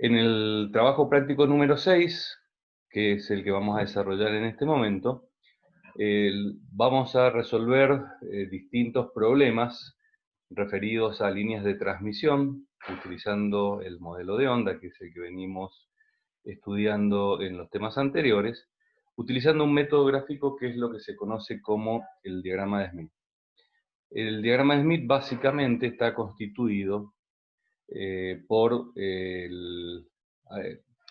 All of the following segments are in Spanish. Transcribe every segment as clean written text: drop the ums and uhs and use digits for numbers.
En el trabajo práctico número 6, que es el que vamos a desarrollar en este momento, vamos a resolver distintos problemas referidos a líneas de transmisión, utilizando el modelo de onda, que es el que venimos estudiando en los temas anteriores, utilizando un método gráfico que es lo que se conoce como el diagrama de Smith. El diagrama de Smith básicamente está constituido por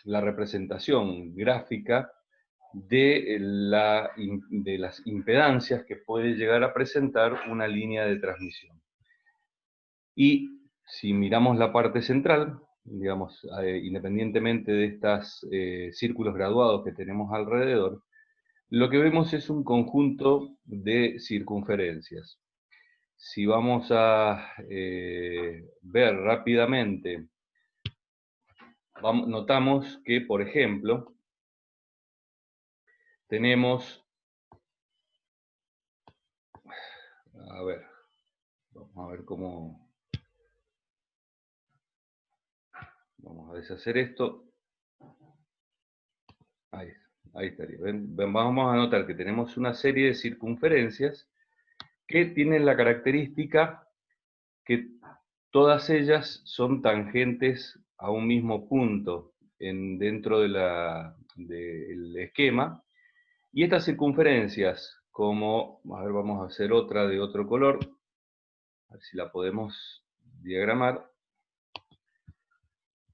la representación gráfica de las impedancias que puede llegar a presentar una línea de transmisión. Y si miramos la parte central, digamos, independientemente de estos círculos graduados que tenemos alrededor, lo que vemos es un conjunto de circunferencias. Si vamos a ver rápidamente, notamos que, por ejemplo, tenemos, vamos a ver cómo, vamos a deshacer esto. Ahí estaría. Vamos a notar que tenemos una serie de circunferencias que tienen la característica que todas ellas son tangentes a un mismo punto dentro del esquema. Y estas circunferencias, como, vamos a hacer otra de otro color, a ver si la podemos diagramar.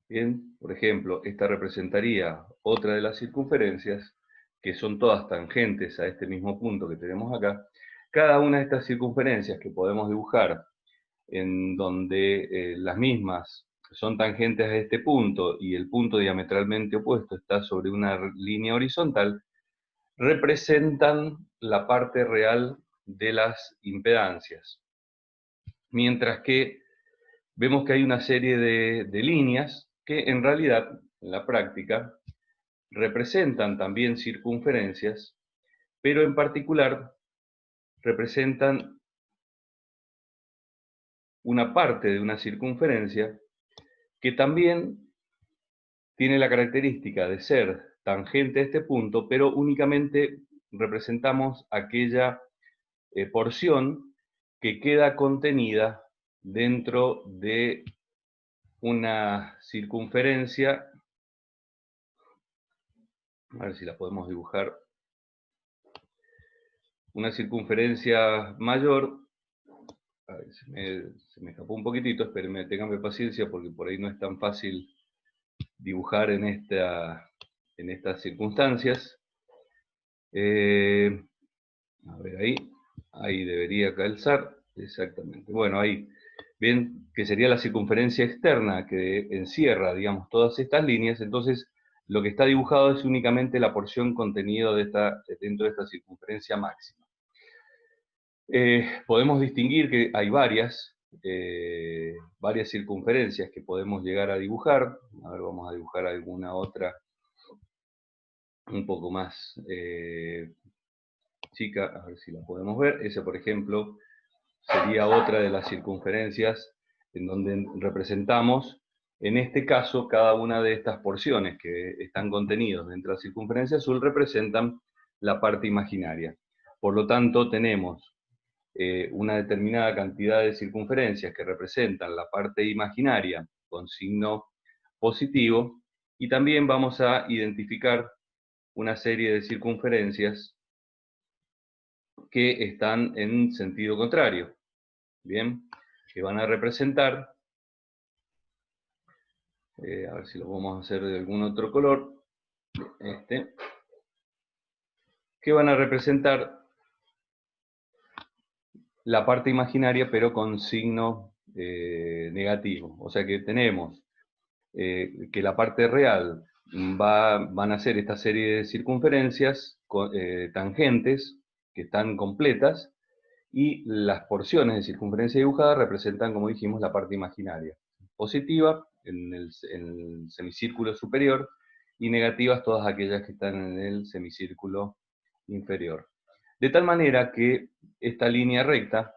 Bien, por ejemplo, esta representaría otra de las circunferencias, que son todas tangentes a este mismo punto que tenemos acá. Cada una de estas circunferencias que podemos dibujar, en donde las mismas son tangentes a este punto y el punto diametralmente opuesto está sobre una línea horizontal, representan la parte real de las impedancias. Mientras que vemos que hay una serie de líneas que en realidad, en la práctica, representan también circunferencias, pero en particular representan una parte de una circunferencia que también tiene la característica de ser tangente a este punto, pero únicamente representamos aquella porción que queda contenida dentro de una circunferencia. A ver si la podemos dibujar. Una circunferencia mayor. A ver, se me escapó un poquitito, espérenme, ténganme paciencia porque por ahí no es tan fácil dibujar en estas circunstancias. A ver, ahí debería calzar, exactamente. Bueno, ahí, bien, que sería la circunferencia externa que encierra, digamos, todas estas líneas. Entonces, lo que está dibujado es únicamente la porción contenida dentro de esta circunferencia máxima. Podemos distinguir que hay varias circunferencias que podemos llegar a dibujar. A ver, vamos a dibujar alguna otra un poco más chica, a ver si la podemos ver. Esa, por ejemplo, sería otra de las circunferencias en donde representamos, en este caso, cada una de estas porciones que están contenidas dentro de la circunferencia azul representan la parte imaginaria. Por lo tanto, tenemos una determinada cantidad de circunferencias que representan la parte imaginaria con signo positivo, y también vamos a identificar una serie de circunferencias que están en sentido contrario, bien, que van a representar, a ver si lo vamos a hacer de algún otro color, que van a representar la parte imaginaria pero con signo negativo. O sea que tenemos que la parte real van a ser esta serie de circunferencias tangentes que están completas, y las porciones de circunferencia dibujada representan, como dijimos, la parte imaginaria. Positiva en el semicírculo superior y negativas todas aquellas que están en el semicírculo inferior. De tal manera que esta línea recta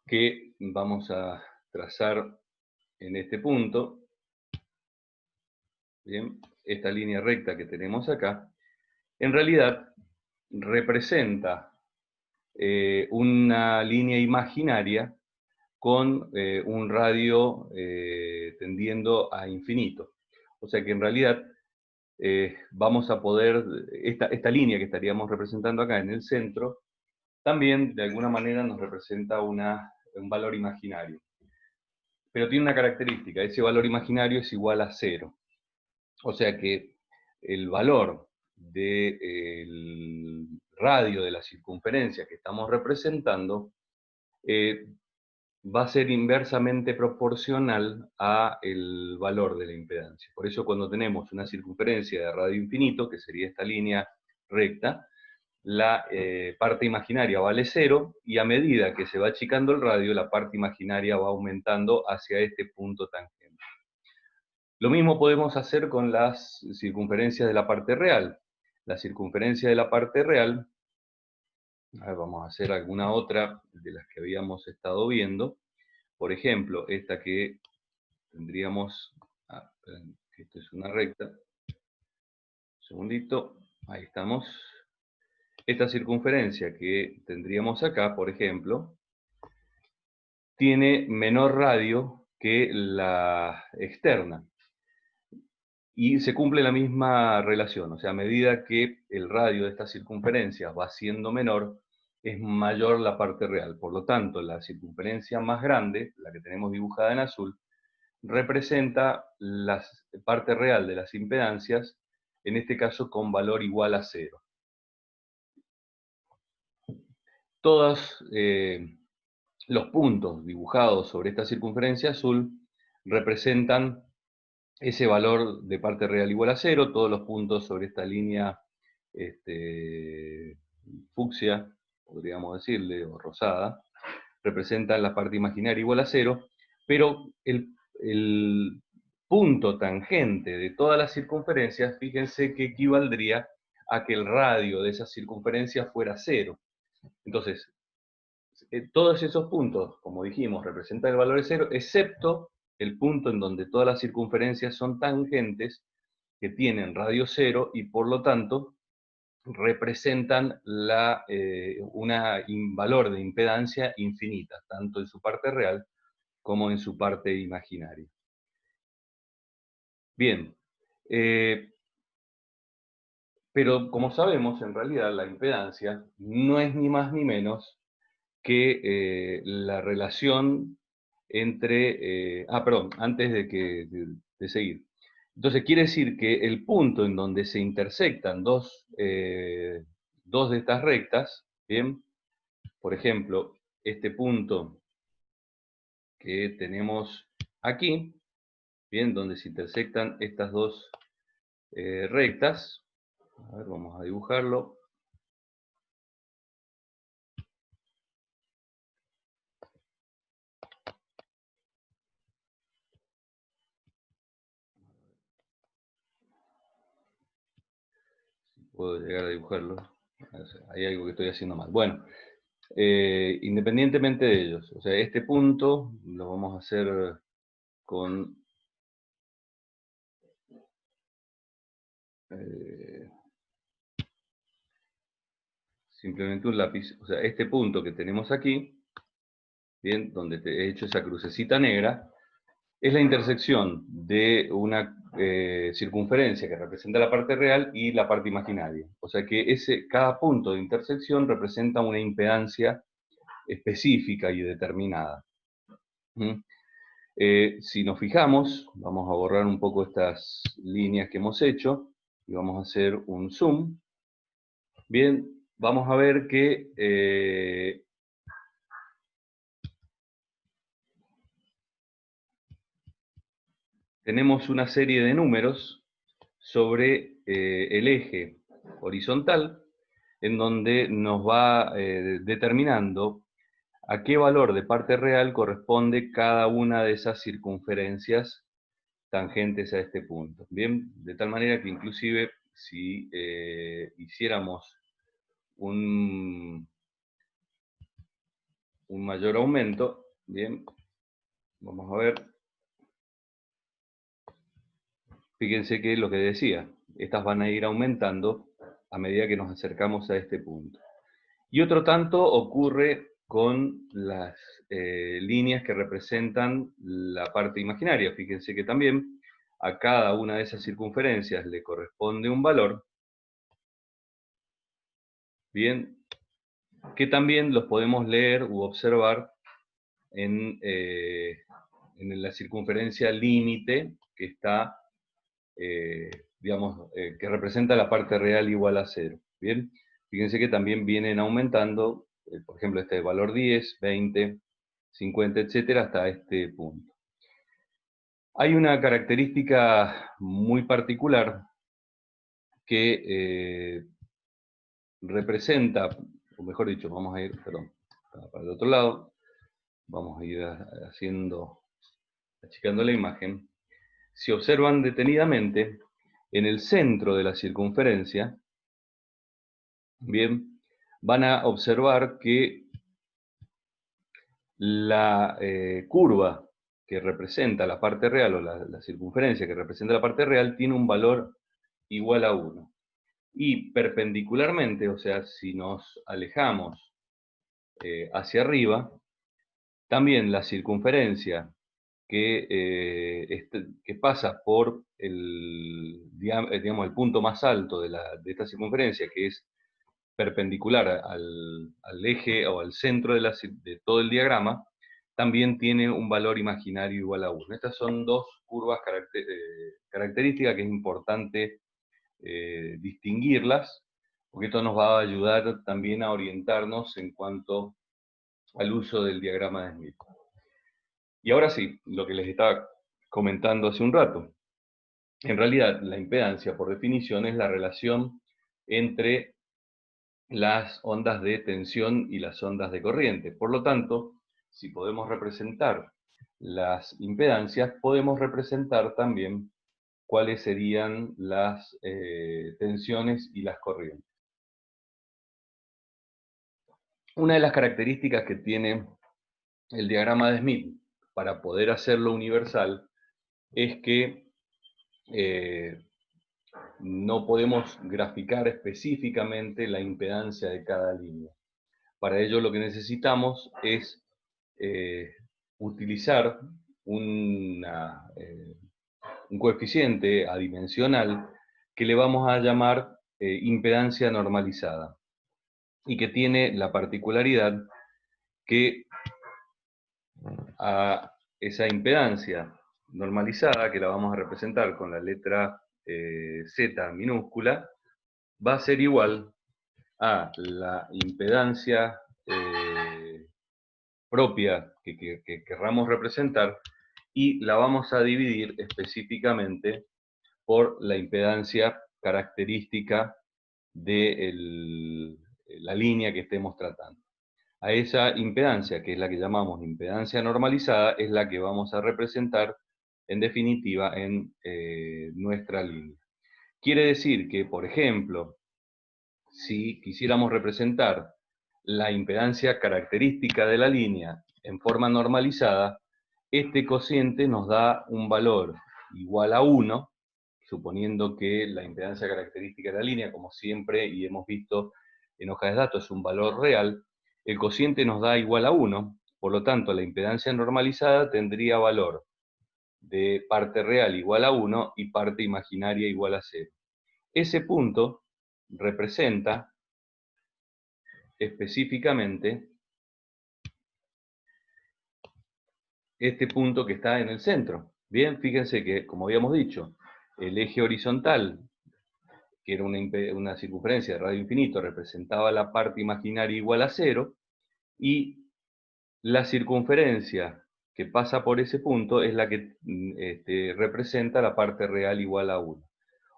que vamos a trazar en este punto bien, esta línea recta que tenemos acá, en realidad representa una línea imaginaria con un radio tendiendo a infinito. O sea que en realidad vamos a poder, esta línea que estaríamos representando acá en el centro, también de alguna manera nos representa un valor imaginario. Pero tiene una característica, ese valor imaginario es igual a 0. O sea que el valor del radio de la circunferencia que estamos representando va a ser inversamente proporcional a el valor de la impedancia. Por eso cuando tenemos una circunferencia de radio infinito, que sería esta línea recta, la parte imaginaria vale 0, y a medida que se va achicando el radio, la parte imaginaria va aumentando hacia este punto tangente. Lo mismo podemos hacer con las circunferencias de la parte real. La circunferencia de la parte real, a ver, vamos a hacer alguna otra de las que habíamos estado viendo. Por ejemplo, esta que tendríamos, esto es una recta, un segundito, ahí estamos. Esta circunferencia que tendríamos acá, por ejemplo, tiene menor radio que la externa. Y se cumple la misma relación, o sea, a medida que el radio de estas circunferencias va siendo menor, es mayor la parte real. Por lo tanto, la circunferencia más grande, la que tenemos dibujada en azul, representa la parte real de las impedancias, en este caso con valor igual a 0. Todos los puntos dibujados sobre esta circunferencia azul representan ese valor de parte real igual a 0, todos los puntos sobre esta línea fucsia, podríamos decirle, o rosada, representan la parte imaginaria igual a 0, pero el punto tangente de todas las circunferencias, fíjense que equivaldría a que el radio de esa circunferencia fuera 0. Entonces, todos esos puntos, como dijimos, representan el valor de 0, excepto el punto en donde todas las circunferencias son tangentes, que tienen radio 0 y por lo tanto representan un valor de impedancia infinita, tanto en su parte real como en su parte imaginaria. Bien, pero como sabemos, en realidad la impedancia no es ni más ni menos que la relación entre... perdón, antes de seguir. Entonces quiere decir que el punto en donde se intersectan dos de estas rectas, ¿bien? Por ejemplo, este punto que tenemos aquí, ¿bien? Donde se intersectan estas dos rectas. A ver, vamos a dibujarlo. Puedo llegar a dibujarlo. Hay algo que estoy haciendo mal. Bueno, independientemente de ellos, o sea, este punto lo vamos a hacer con simplemente un lápiz. O sea, este punto que tenemos aquí, bien, donde te he hecho esa crucecita negra, es la intersección de una circunferencia que representa la parte real y la parte imaginaria. O sea que cada punto de intersección representa una impedancia específica y determinada. ¿Mm? Si nos fijamos, vamos a borrar un poco estas líneas que hemos hecho y vamos a hacer un zoom. Bien, vamos a ver que tenemos una serie de números sobre el eje horizontal, en donde nos va determinando a qué valor de parte real corresponde cada una de esas circunferencias tangentes a este punto. Bien, de tal manera que inclusive si hiciéramos un mayor aumento, bien, vamos a ver. fíjense que lo que decía, estas van a ir aumentando a medida que nos acercamos a este punto. Y otro tanto ocurre con las líneas que representan la parte imaginaria. Fíjense que también a cada una de esas circunferencias le corresponde un valor, bien, que también los podemos leer u observar en la circunferencia límite que está, digamos, que representa la parte real igual a 0. Bien, fíjense que también vienen aumentando, por ejemplo, este valor 10, 20, 50, etcétera, hasta este punto. Hay una característica muy particular que representa, o mejor dicho, vamos a ir, perdón, para el otro lado, vamos a ir achicando la imagen. Si observan detenidamente, en el centro de la circunferencia, bien, van a observar que la curva que representa la parte real, o la circunferencia que representa la parte real, tiene un valor igual a 1. Y perpendicularmente, o sea, si nos alejamos hacia arriba, también la circunferencia que pasa por digamos, el punto más alto de esta circunferencia, que es perpendicular al eje o al centro de todo el diagrama, también tiene un valor imaginario igual a 1. Estas son dos curvas características que es importante distinguirlas, porque esto nos va a ayudar también a orientarnos en cuanto al uso del diagrama de Smith. Y ahora sí, lo que les estaba comentando hace un rato. En realidad, la impedancia, por definición, es la relación entre las ondas de tensión y las ondas de corriente. Por lo tanto, si podemos representar las impedancias, podemos representar también cuáles serían las tensiones y las corrientes. Una de las características que tiene el diagrama de Smith para poder hacerlo universal es que no podemos graficar específicamente la impedancia de cada línea. Para ello lo que necesitamos es utilizar un coeficiente adimensional que le vamos a llamar impedancia normalizada, y que tiene la particularidad que a esa impedancia normalizada, que la vamos a representar con la letra Z minúscula, va a ser igual a la impedancia propia que querramos representar, y la vamos a dividir específicamente por la impedancia característica de la línea que estemos tratando. A esa impedancia, que es la que llamamos impedancia normalizada, es la que vamos a representar en definitiva en nuestra línea. Quiere decir que, por ejemplo, si quisiéramos representar la impedancia característica de la línea en forma normalizada, este cociente nos da un valor igual a 1, suponiendo que la impedancia característica de la línea, como siempre y hemos visto en hojas de datos, es un valor real. El cociente nos da igual a 1, por lo tanto la impedancia normalizada tendría valor de parte real igual a 1 y parte imaginaria igual a 0. Ese punto representa específicamente este punto que está en el centro. Bien, fíjense que, como habíamos dicho, el eje horizontal, que era una circunferencia de radio infinito, representaba la parte imaginaria igual a 0, y la circunferencia que pasa por ese punto es la que representa la parte real igual a 1.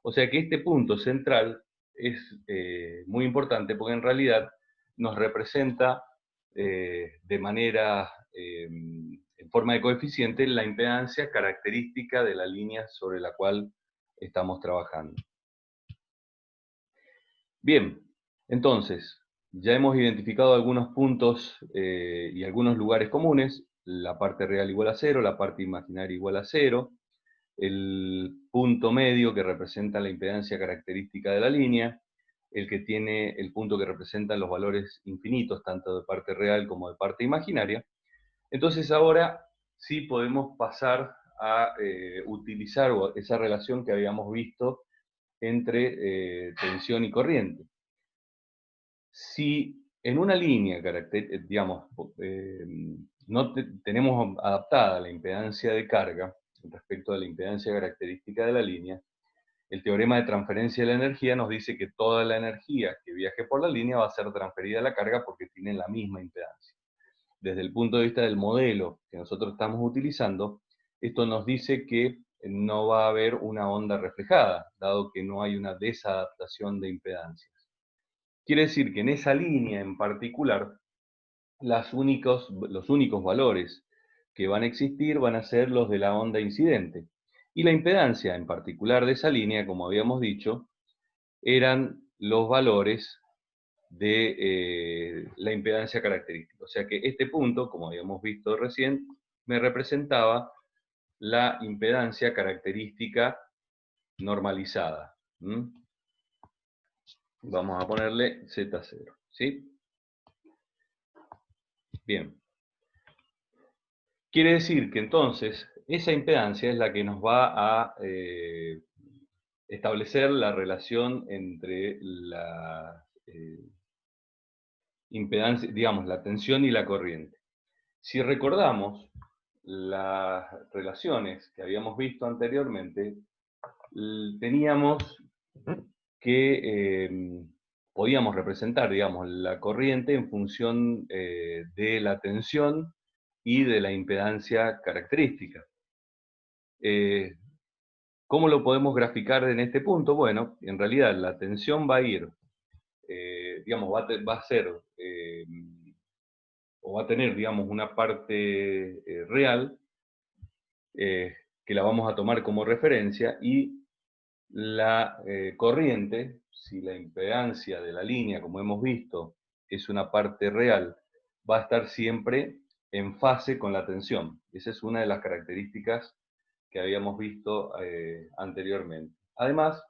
O sea que este punto central es muy importante, porque en realidad nos representa de manera, en forma de coeficiente, la impedancia característica de la línea sobre la cual estamos trabajando. Bien, entonces, ya hemos identificado algunos puntos y algunos lugares comunes: la parte real igual a 0, la parte imaginaria igual a 0, el punto medio que representa la impedancia característica de la línea, el que tiene el punto que representa los valores infinitos, tanto de parte real como de parte imaginaria. Entonces ahora sí podemos pasar a utilizar esa relación que habíamos visto entre tensión y corriente. Si en una línea, digamos, no tenemos adaptada la impedancia de carga respecto a la impedancia característica de la línea, el teorema de transferencia de la energía nos dice que toda la energía que viaje por la línea va a ser transferida a la carga porque tienen la misma impedancia. Desde el punto de vista del modelo que nosotros estamos utilizando, esto nos dice que no va a haber una onda reflejada, dado que no hay una desadaptación de impedancias. Quiere decir que en esa línea en particular, los únicos valores que van a existir van a ser los de la onda incidente. Y la impedancia en particular de esa línea, como habíamos dicho, eran los valores de la impedancia característica. O sea que este punto, como habíamos visto recién, me representaba la impedancia característica normalizada. Vamos a ponerle Z0, ¿sí? Bien. Quiere decir que entonces esa impedancia es la que nos va a establecer la relación entre la impedancia, digamos, la tensión y la corriente. Si recordamos las relaciones que habíamos visto anteriormente, teníamos que podíamos representar, digamos, la corriente en función de la tensión y de la impedancia característica. ¿Cómo lo podemos graficar en este punto? Bueno, en realidad la tensión va a ir, digamos, va a ser, o va a tener, digamos, una parte real, que la vamos a tomar como referencia, y la corriente, si la impedancia de la línea, como hemos visto, es una parte real, va a estar siempre en fase con la tensión. Esa es una de las características que habíamos visto anteriormente. Además,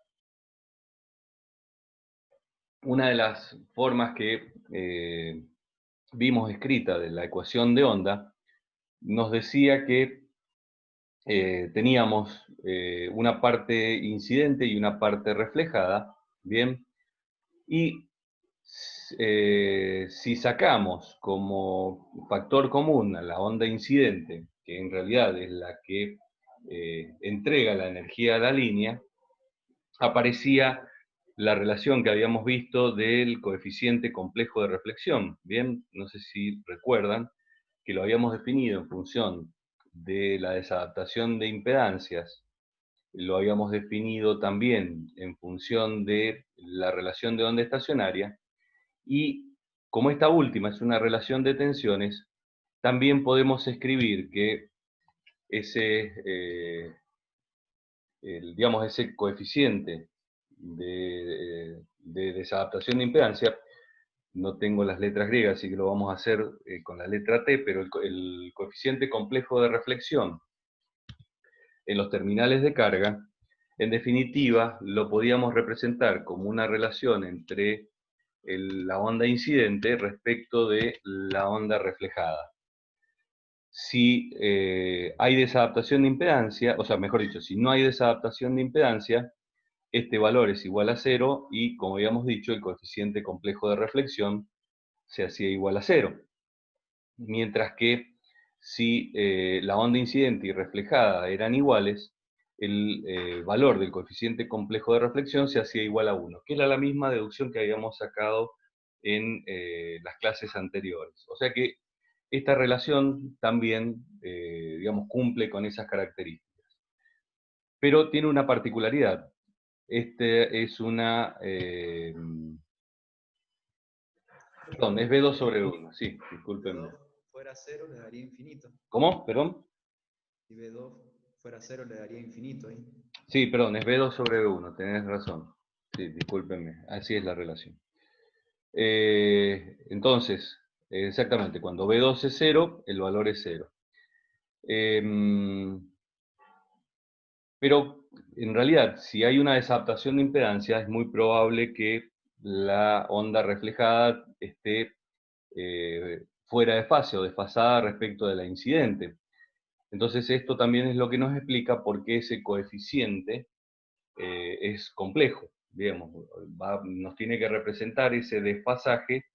una de las formas que vimos escrita de la ecuación de onda nos decía que teníamos una parte incidente y una parte reflejada, ¿bien? Y si sacamos como factor común a la onda incidente, que en realidad es la que entrega la energía a la línea, aparecía la relación que habíamos visto del coeficiente complejo de reflexión. Bien, no sé si recuerdan que lo habíamos definido en función de la desadaptación de impedancias, lo habíamos definido también en función de la relación de onda estacionaria, y como esta última es una relación de tensiones, también podemos escribir que ese, digamos, ese coeficiente de desadaptación de impedancia, no tengo las letras griegas, así que lo vamos a hacer con la letra T, pero el coeficiente complejo de reflexión en los terminales de carga, en definitiva, lo podíamos representar como una relación entre la onda incidente respecto de la onda reflejada. Si hay desadaptación de impedancia, o sea, mejor dicho, si no hay desadaptación de impedancia, este valor es igual a 0 y, como habíamos dicho, el coeficiente complejo de reflexión se hacía igual a 0. Mientras que si la onda incidente y reflejada eran iguales, el valor del coeficiente complejo de reflexión se hacía igual a 1, que era la misma deducción que habíamos sacado en las clases anteriores. O sea que esta relación también, digamos, cumple con esas características. Pero tiene una particularidad. Este es una... perdón, es B2 sobre 1, sí, discúlpenme. B2 fuera cero le daría infinito. ¿Cómo? ¿Perdón? Si B2 fuera cero le daría infinito ahí. Sí, perdón, es B2 sobre B1, tenés razón. Sí, discúlpenme, así es la relación. Entonces, exactamente, cuando B2 es 0, el valor es 0. Pero en realidad, si hay una desadaptación de impedancia, es muy probable que la onda reflejada esté fuera de fase o desfasada respecto de la incidente. Entonces esto también es lo que nos explica por qué ese coeficiente es complejo, digamos, nos tiene que representar ese desfasaje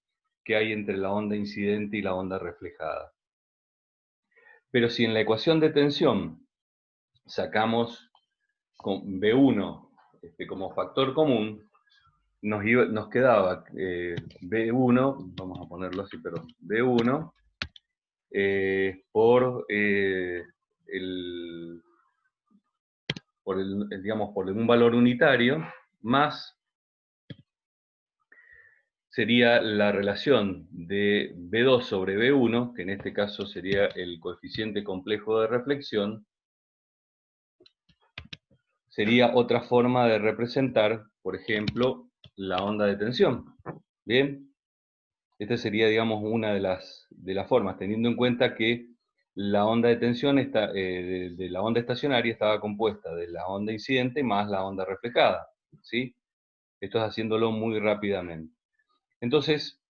que hay entre la onda incidente y la onda reflejada. Pero si en la ecuación de tensión sacamos con B1 como factor común, nos quedaba B1, vamos a ponerlo así, pero B1 por, digamos, por un valor unitario, más sería la relación de B2 sobre B1, que en este caso sería el coeficiente complejo de reflexión, sería otra forma de representar, por ejemplo, la onda de tensión. Bien, esta sería, digamos, una de las formas, teniendo en cuenta que la onda de tensión de la onda estacionaria estaba compuesta de la onda incidente más la onda reflejada, ¿sí? Esto es haciéndolo muy rápidamente. Entonces,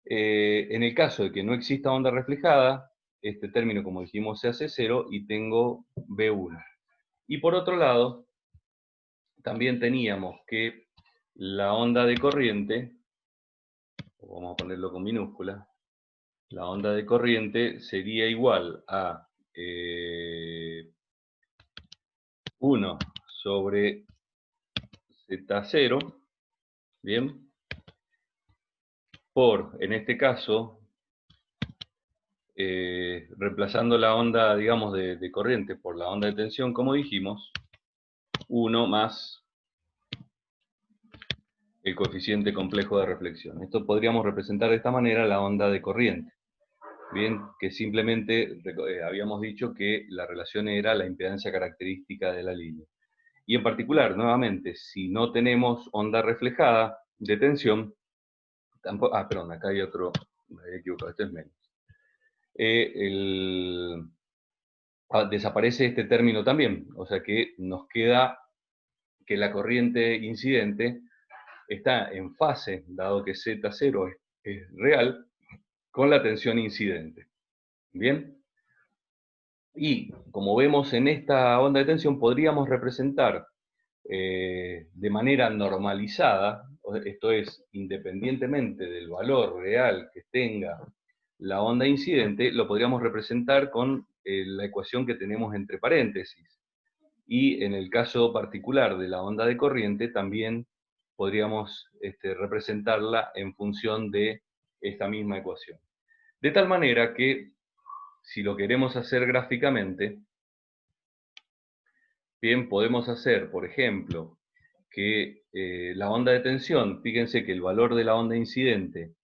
en el caso de que no exista onda reflejada, este término, como dijimos, se hace cero y tengo B1. Y por otro lado, también teníamos que la onda de corriente, vamos a ponerlo con minúscula, la onda de corriente sería igual a 1 sobre Z0, ¿bien? Por, en este caso, reemplazando la onda, digamos, de corriente por la onda de tensión, como dijimos, 1 más el coeficiente complejo de reflexión. Esto podríamos representar de esta manera la onda de corriente. Bien, que simplemente habíamos dicho que la relación era la impedancia característica de la línea. Y en particular, nuevamente, si no tenemos onda reflejada de tensión, tampoco, perdón, acá hay otro, me había equivocado, este es menos. Desaparece este término también, o sea que nos queda que la corriente incidente está en fase, dado que Z0 es real, con la tensión incidente. ¿Bien? Y como vemos en esta onda de tensión, podríamos representar de manera normalizada, esto es, independientemente del valor real que tenga la onda incidente, lo podríamos representar con la ecuación que tenemos entre paréntesis. Y en el caso particular de la onda de corriente, también podríamos representarla en función de esta misma ecuación. De tal manera que, si lo queremos hacer gráficamente, bien, podemos hacer, por ejemplo, que la onda de tensión, fíjense que el valor de la onda incidente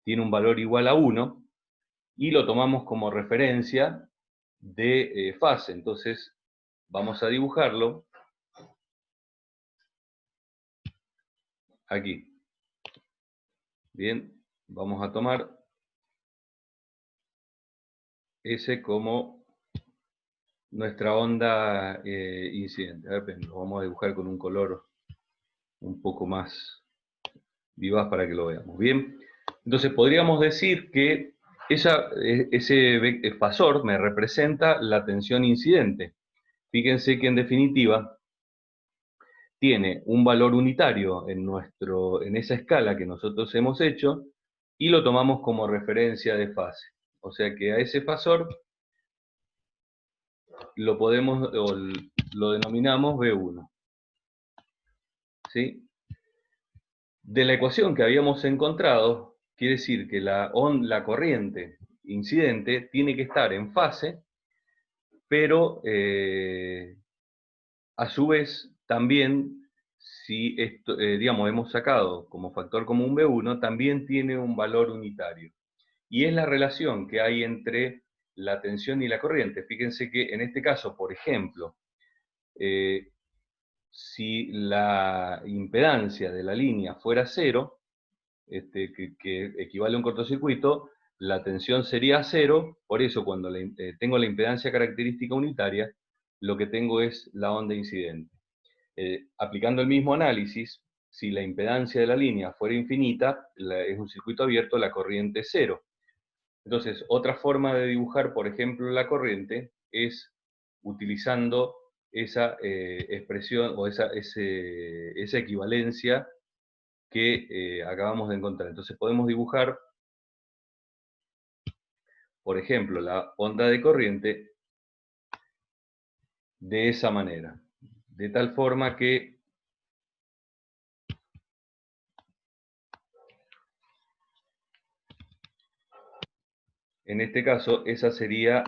tiene un valor igual a 1, y lo tomamos como referencia de fase. Entonces, vamos a dibujarlo aquí. Bien, vamos a tomar ese como nuestra onda incidente. A ver, lo vamos a dibujar con un color un poco más vivaz para que lo veamos. Bien, entonces podríamos decir que ese fasor me representa la tensión incidente. Fíjense que en definitiva tiene un valor unitario en esa escala que nosotros hemos hecho y lo tomamos como referencia de fase. O sea que a ese fasor lo denominamos B1. ¿Sí? De la ecuación que habíamos encontrado, quiere decir que la corriente incidente tiene que estar en fase, pero a su vez también, si esto, digamos, hemos sacado como factor común B1, también tiene un valor unitario. Y es la relación que hay entre la tensión y la corriente. Fíjense que en este caso, por ejemplo, si la impedancia de la línea fuera cero, que equivale a un cortocircuito, la tensión sería cero, por eso cuando tengo la impedancia característica unitaria, lo que tengo es la onda incidente. Aplicando el mismo análisis, si la impedancia de la línea fuera infinita, es un circuito abierto, la corriente es cero. Entonces, otra forma de dibujar, por ejemplo, la corriente es utilizando esa expresión o esa equivalencia que acabamos de encontrar. Entonces podemos dibujar, por ejemplo, la onda de corriente de esa manera, de tal forma que en este caso esa sería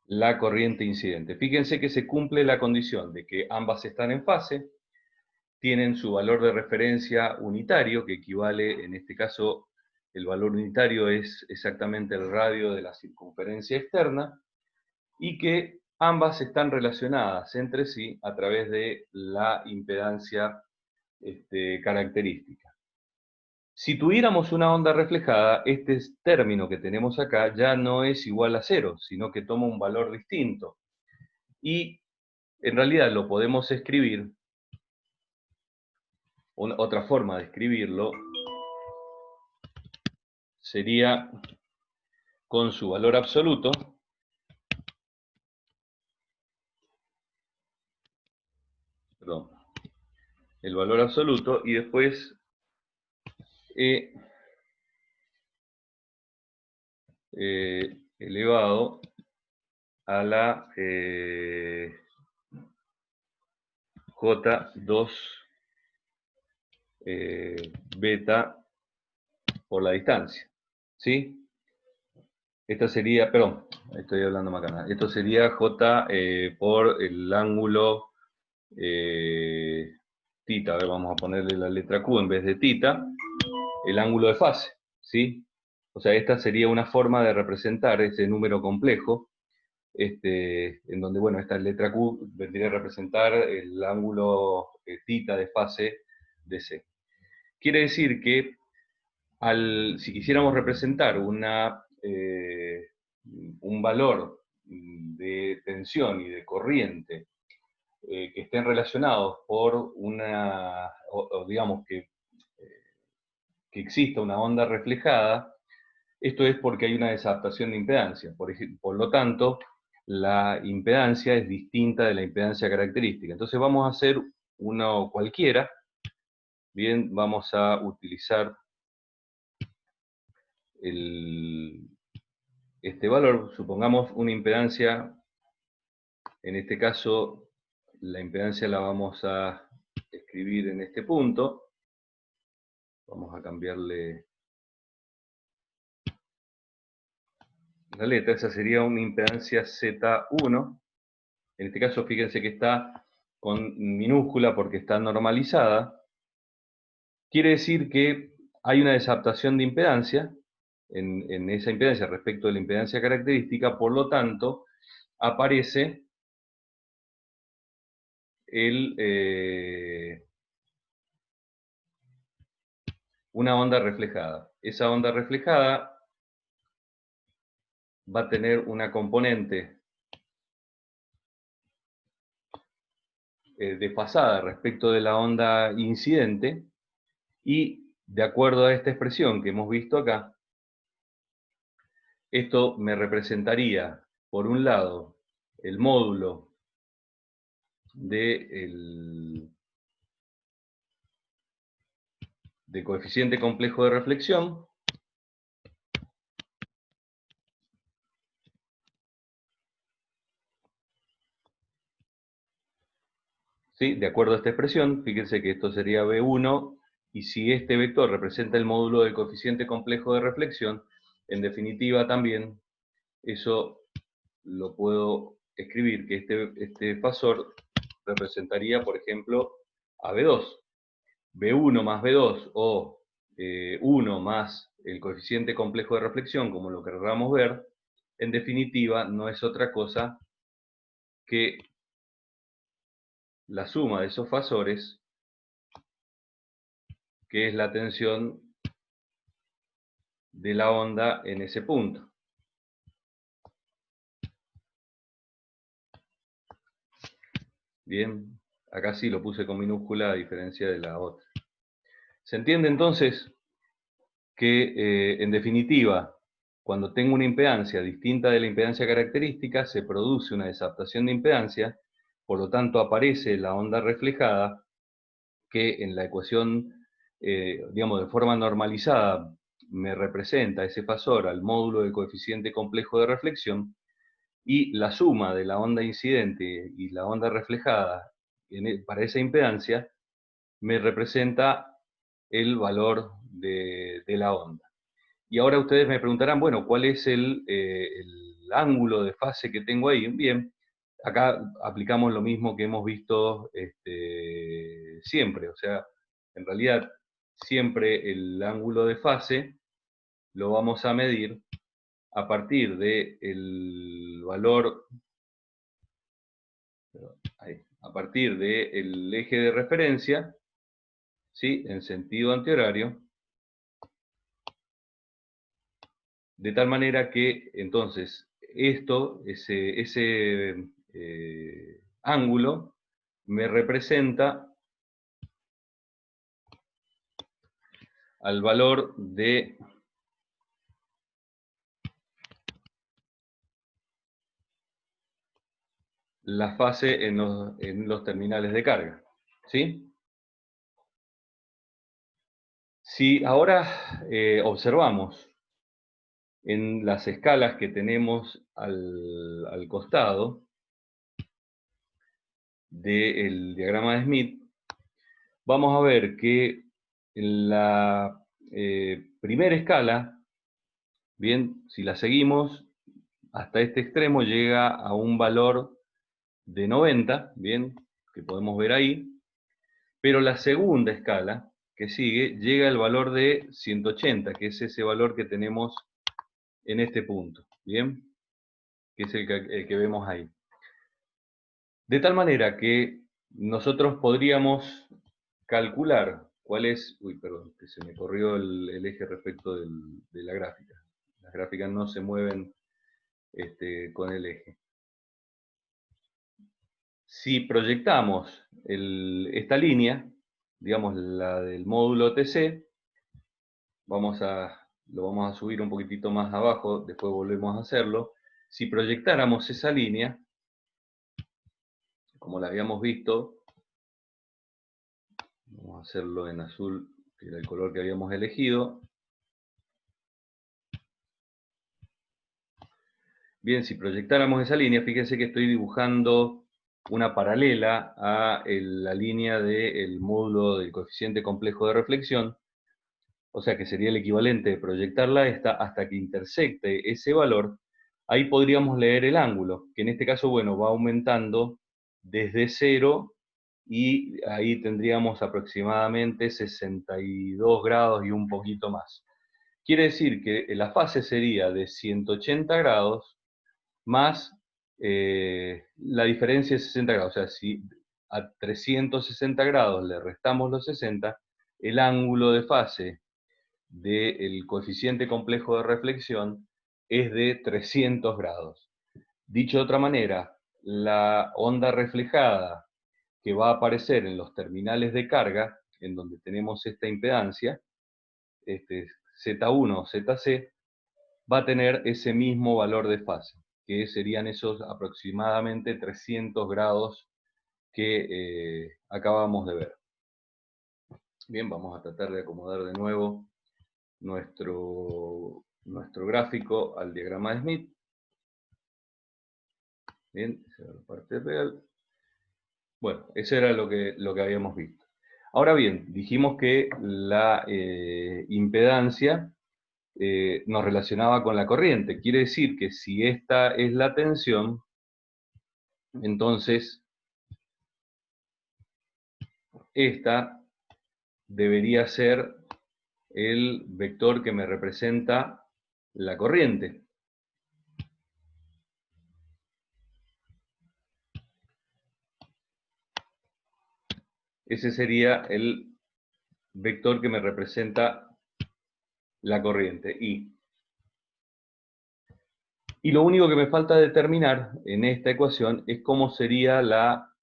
la corriente incidente. Fíjense que se cumple la condición de que ambas están en fase, tienen su valor de referencia unitario, que equivale, en este caso, el valor unitario es exactamente el radio de la circunferencia externa, y que ambas están relacionadas entre sí a través de la impedancia característica. Si tuviéramos una onda reflejada, este término que tenemos acá ya no es igual a cero, sino que toma un valor distinto. Y en realidad lo podemos escribir, otra forma de escribirlo sería con su valor absoluto, perdón, el valor absoluto, y después elevado a la J2 beta por la distancia, ¿sí? Esta sería, perdón, estoy hablando macana, esto sería J por el ángulo tita, a ver, vamos a ponerle la letra Q en vez de tita, el ángulo de fase, ¿sí? O sea, esta sería una forma de representar ese número complejo, en donde, bueno, esta letra Q vendría a representar el ángulo tita de fase de C. Quiere decir que si quisiéramos representar un valor de tensión y de corriente que estén relacionados por o digamos que exista una onda reflejada, esto es porque hay una desadaptación de impedancia. Por lo tanto, la impedancia es distinta de la impedancia característica. Entonces vamos a hacer uno cualquiera. Bien, vamos a utilizar este valor. Supongamos una impedancia, en este caso la impedancia la vamos a escribir en este punto. Vamos a cambiarle la letra, esa sería una impedancia Z1. En este caso, fíjense que está con minúscula porque está normalizada. Quiere decir que hay una desadaptación de impedancia en esa impedancia respecto de la impedancia característica, por lo tanto, aparece una onda reflejada. Esa onda reflejada va a tener una componente desfasada respecto de la onda incidente, y de acuerdo a esta expresión que hemos visto acá, esto me representaría, por un lado, el módulo de coeficiente complejo de reflexión, ¿sí? De acuerdo a esta expresión, fíjense que esto sería B1, y si este vector representa el módulo del coeficiente complejo de reflexión, en definitiva también eso lo puedo escribir, que este fasor representaría, por ejemplo, a B2. B1 más B2 o 1 más el coeficiente complejo de reflexión, como lo querramos ver, en definitiva no es otra cosa que la suma de esos fasores, que es la tensión de la onda en ese punto. Bien, acá sí lo puse con minúscula a diferencia de la otra. ¿Se entiende entonces que, en definitiva, cuando tengo una impedancia distinta de la impedancia característica, se produce una desadaptación de impedancia, por lo tanto aparece la onda reflejada, que en la ecuación, digamos, de forma normalizada, me representa ese fasor al módulo del coeficiente complejo de reflexión, y la suma de la onda incidente y la onda reflejada para esa impedancia me representa el valor de la onda. Y ahora ustedes me preguntarán, bueno, ¿cuál es el ángulo de fase que tengo ahí? Bien, acá aplicamos lo mismo que hemos visto siempre, o sea, en realidad siempre el ángulo de fase lo vamos a medir a partir del valor, a partir del eje de referencia, ¿sí?, en sentido antihorario, de tal manera que entonces ese ángulo me representa al valor de la fase en los terminales de carga, ¿sí? Si ahora observamos en las escalas que tenemos al costado del diagrama de Smith, vamos a ver que en la primera escala, bien, si la seguimos hasta este extremo, llega a un valor de 90, bien, que podemos ver ahí, pero la segunda escala que sigue llega al valor de 180, que es ese valor que tenemos en este punto, bien, que es el que vemos ahí. De tal manera que nosotros podríamos calcular cuál es, uy, perdón, que se me corrió el eje respecto de la gráfica. Las gráficas no se mueven con el eje. Si proyectamos esta línea, digamos la del módulo TC, lo vamos a subir un poquitito más abajo, después volvemos a hacerlo. Si proyectáramos esa línea, como la habíamos visto, vamos a hacerlo en azul, que era el color que habíamos elegido. Bien, si proyectáramos esa línea, fíjense que estoy dibujando una paralela a la línea del módulo del coeficiente complejo de reflexión, o sea que sería el equivalente de proyectarla esta hasta que intersecte ese valor. Ahí podríamos leer el ángulo, que en este caso, bueno, va aumentando desde 0 y ahí tendríamos aproximadamente 62 grados y un poquito más. Quiere decir que la fase sería de 180 grados más la diferencia de 60 grados. O sea, si a 360 grados le restamos los 60, el ángulo de fase del coeficiente complejo de reflexión es de 300 grados. Dicho de otra manera, la onda reflejada que va a aparecer en los terminales de carga, en donde tenemos esta impedancia, Z1 o ZC, va a tener ese mismo valor de fase, que serían esos aproximadamente 300 grados que acabamos de ver. Bien, vamos a tratar de acomodar de nuevo nuestro gráfico al diagrama de Smith. Bien, esa era la parte real. Bueno, eso era lo que habíamos visto. Ahora bien, dijimos que la impedancia nos relacionaba con la corriente. Quiere decir que si esta es la tensión, entonces esta debería ser el vector que me representa la corriente. Ese sería el vector que me representa la corriente, I. Y lo único que me falta determinar en esta ecuación es cómo sería la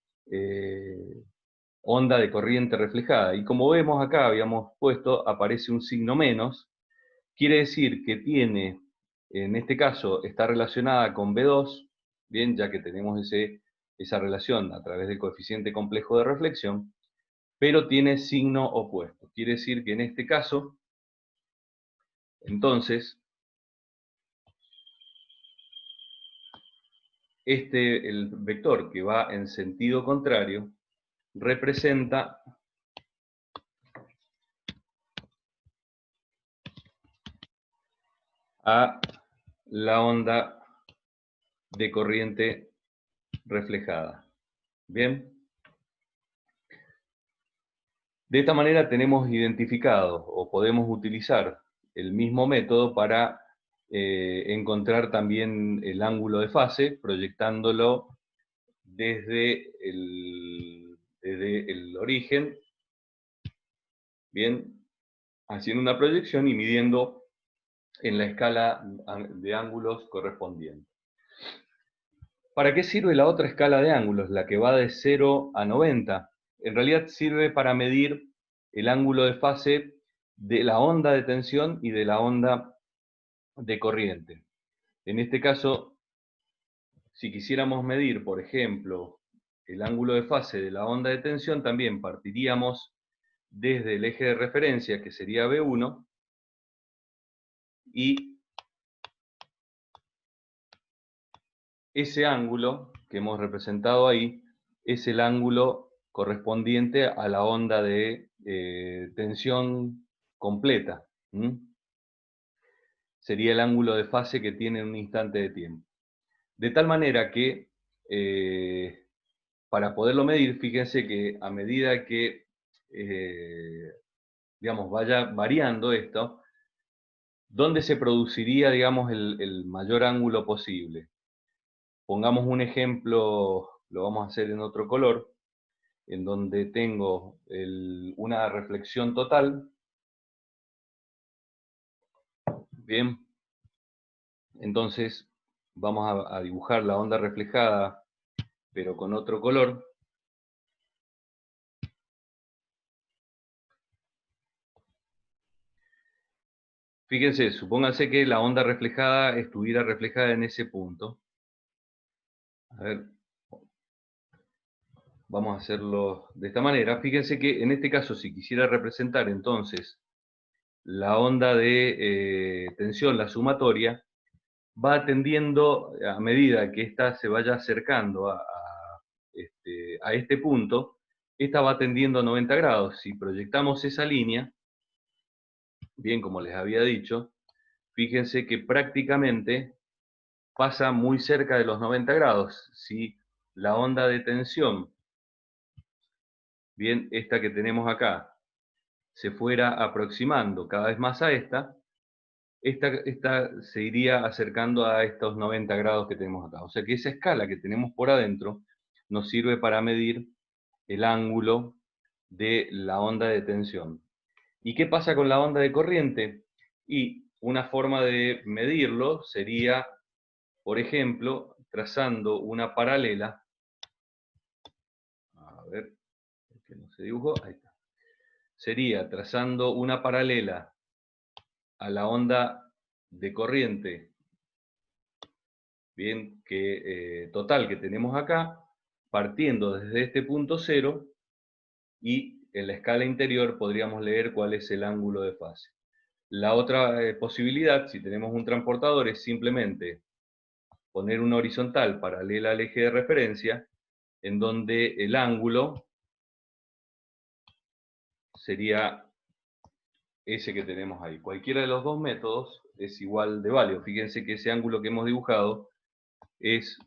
onda de corriente reflejada. Y como vemos acá, habíamos puesto, aparece un signo menos, quiere decir que tiene, en este caso, está relacionada con B2, bien, ya que tenemos esa relación a través del coeficiente complejo de reflexión, pero tiene signo opuesto. Quiere decir que en este caso, entonces, el vector que va en sentido contrario, representa a la onda de corriente reflejada. Bien. De esta manera tenemos identificado o podemos utilizar el mismo método para encontrar también el ángulo de fase, proyectándolo desde el origen, bien, haciendo una proyección y midiendo en la escala de ángulos correspondiente. ¿Para qué sirve la otra escala de ángulos, la que va de 0 a 90? En realidad sirve para medir el ángulo de fase de la onda de tensión y de la onda de corriente. En este caso, si quisiéramos medir, por ejemplo, el ángulo de fase de la onda de tensión, también partiríamos desde el eje de referencia, que sería B1, y ese ángulo que hemos representado ahí es el ángulo correspondiente a la onda de tensión completa. Sería el ángulo de fase que tiene en un instante de tiempo. De tal manera que, para poderlo medir, fíjense que a medida que, digamos, vaya variando esto, ¿dónde se produciría, digamos, el mayor ángulo posible? Pongamos un ejemplo, lo vamos a hacer en otro color, en donde tengo una reflexión total. Bien, entonces vamos a dibujar la onda reflejada, pero con otro color. Fíjense, supónganse que la onda reflejada estuviera reflejada en ese punto. A ver, vamos a hacerlo de esta manera. Fíjense que en este caso, si quisiera representar entonces la onda de tensión, la sumatoria, va tendiendo, a medida que ésta se vaya acercando a este punto, esta va tendiendo a 90 grados. Si proyectamos esa línea, bien, como les había dicho, fíjense que prácticamente pasa muy cerca de los 90 grados. Si la onda de tensión, bien, esta que tenemos acá, se fuera aproximando cada vez más a esta se iría acercando a estos 90 grados que tenemos acá. O sea que esa escala que tenemos por adentro nos sirve para medir el ángulo de la onda de tensión. ¿Y qué pasa con la onda de corriente? Y una forma de medirlo sería, por ejemplo, trazando una paralela. A ver, que no se dibujó, ahí está. Sería trazando una paralela a la onda de corriente, bien, total que tenemos acá, partiendo desde este punto cero, y en la escala interior podríamos leer cuál es el ángulo de fase. La otra posibilidad, si tenemos un transportador, es simplemente poner una horizontal paralela al eje de referencia, en donde el ángulo sería ese que tenemos ahí. Cualquiera de los dos métodos es igual de válido. Fíjense que ese ángulo que hemos dibujado es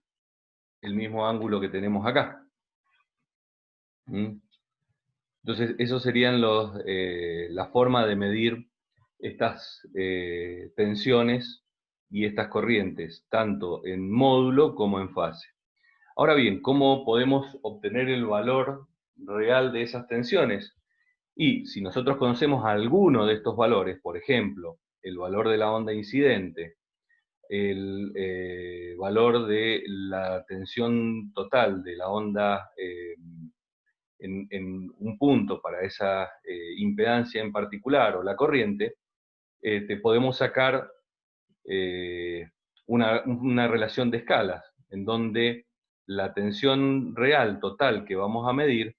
el mismo ángulo que tenemos acá. Entonces, esos serían la forma de medir estas tensiones y estas corrientes, tanto en módulo como en fase. Ahora bien, ¿cómo podemos obtener el valor real de esas tensiones? Y si nosotros conocemos alguno de estos valores, por ejemplo, el valor de la onda incidente, el valor de la tensión total de la onda en un punto para esa impedancia en particular o la corriente, te podemos sacar una relación de escalas, en donde la tensión real total que vamos a medir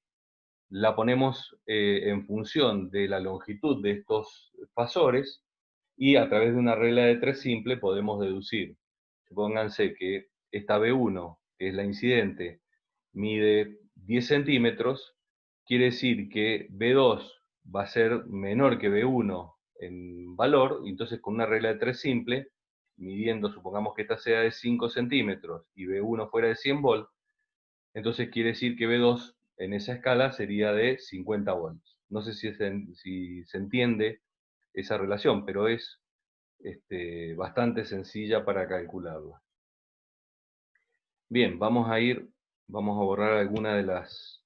la ponemos en función de la longitud de estos fasores, y a través de una regla de 3 simple podemos deducir. Supónganse que esta B1, que es la incidente, mide 10 centímetros, quiere decir que B2 va a ser menor que B1 en valor, y entonces con una regla de 3 simple, midiendo, supongamos que esta sea de 5 centímetros y B1 fuera de 100 volts, entonces quiere decir que B2 en esa escala sería de 50 volts. No sé si se entiende esa relación, pero es bastante sencilla para calcularla. Bien, vamos a borrar algunas de las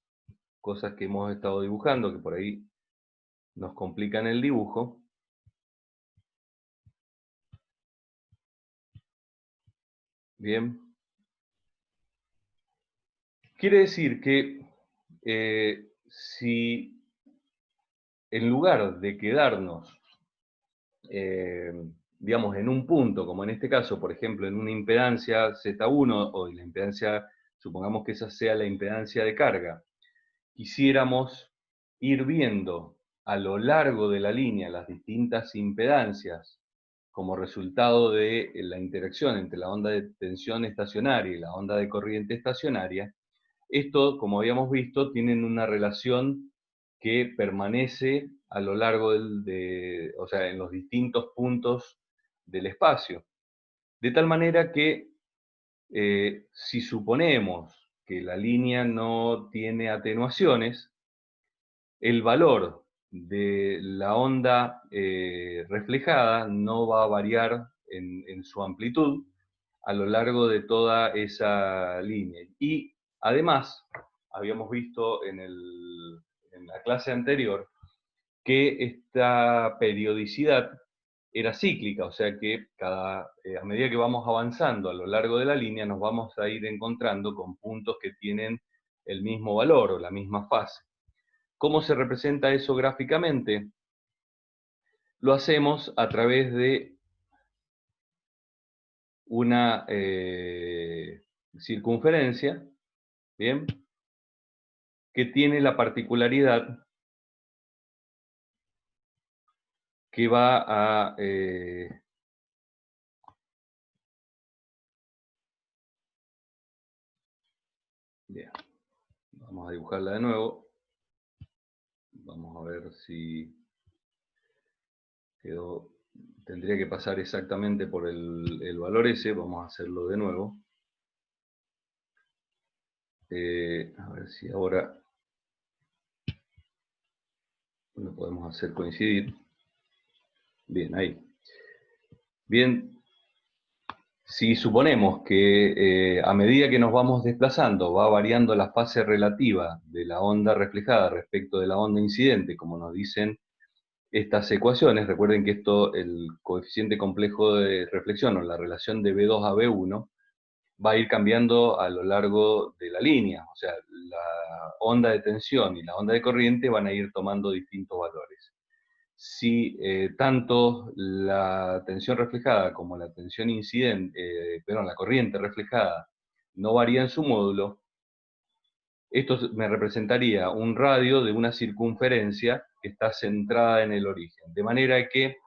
cosas que hemos estado dibujando, que por ahí nos complican el dibujo. Bien. Quiere decir que si en lugar de quedarnos, digamos, en un punto, como en este caso, por ejemplo, en una impedancia Z1, o la impedancia, supongamos que esa sea la impedancia de carga, quisiéramos ir viendo a lo largo de la línea las distintas impedancias como resultado de la interacción entre la onda de tensión estacionaria y la onda de corriente estacionaria, esto, como habíamos visto, tienen una relación que permanece a lo largo o sea, en los distintos puntos del espacio. De tal manera que si suponemos que la línea no tiene atenuaciones, el valor de la onda reflejada no va a variar en su amplitud a lo largo de toda esa línea. Y además, habíamos visto en la clase anterior que esta periodicidad era cíclica, o sea que a medida que vamos avanzando a lo largo de la línea nos vamos a ir encontrando con puntos que tienen el mismo valor o la misma fase. ¿Cómo se representa eso gráficamente? Lo hacemos a través de una circunferencia, ¿bien? Que tiene la particularidad que va a... bien, vamos a dibujarla de nuevo. Vamos a ver si quedó... Tendría que pasar exactamente por el valor ese. Vamos a hacerlo de nuevo. A ver si ahora lo podemos hacer coincidir. Bien, ahí. Bien, si suponemos que a medida que nos vamos desplazando va variando la fase relativa de la onda reflejada respecto de la onda incidente, como nos dicen estas ecuaciones, recuerden que esto, el coeficiente complejo de reflexión o la relación de B2 a B1, va a ir cambiando a lo largo de la línea, o sea, la onda de tensión y la onda de corriente van a ir tomando distintos valores. Si tanto la tensión reflejada como la tensión incidente, la corriente reflejada no varía en su módulo, esto me representaría un radio de una circunferencia que está centrada en el origen. De manera que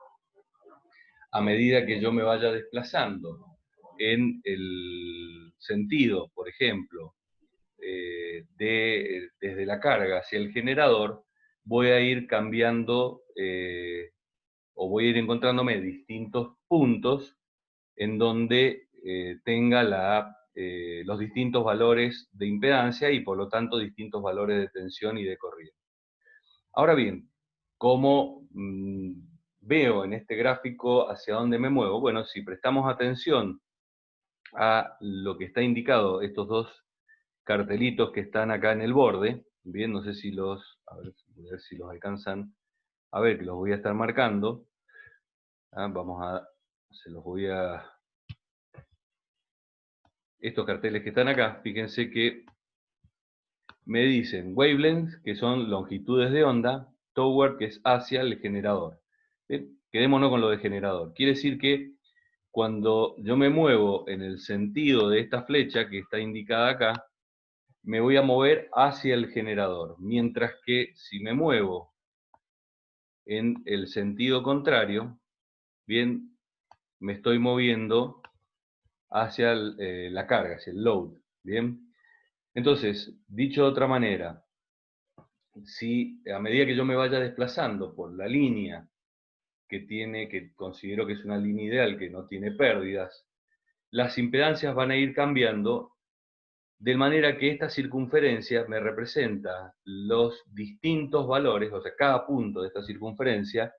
a medida que yo me vaya desplazando en el sentido, por ejemplo, desde la carga hacia el generador, voy a ir cambiando o voy a ir encontrándome distintos puntos en donde tenga los distintos valores de impedancia y por lo tanto distintos valores de tensión y de corriente. Ahora bien, ¿cómo veo en este gráfico hacia dónde me muevo? Bueno, si prestamos atención a lo que está indicado, estos dos cartelitos que están acá en el borde, bien, no sé si a ver si los alcanzan a ver, que los voy a estar marcando. Se los voy a... Estos carteles que están acá, fíjense que me dicen wavelengths, que son longitudes de onda, toward, que es hacia el generador. ¿Bien? Quedémonos con lo de generador. Quiere decir que cuando yo me muevo en el sentido de esta flecha que está indicada acá, me voy a mover hacia el generador, mientras que si me muevo en el sentido contrario, bien, me estoy moviendo hacia la carga, hacia el load, bien. Entonces, dicho de otra manera, si a medida que yo me vaya desplazando por la línea que considero que es una línea ideal, que no tiene pérdidas, las impedancias van a ir cambiando de manera que esta circunferencia me representa los distintos valores, o sea, cada punto de esta circunferencia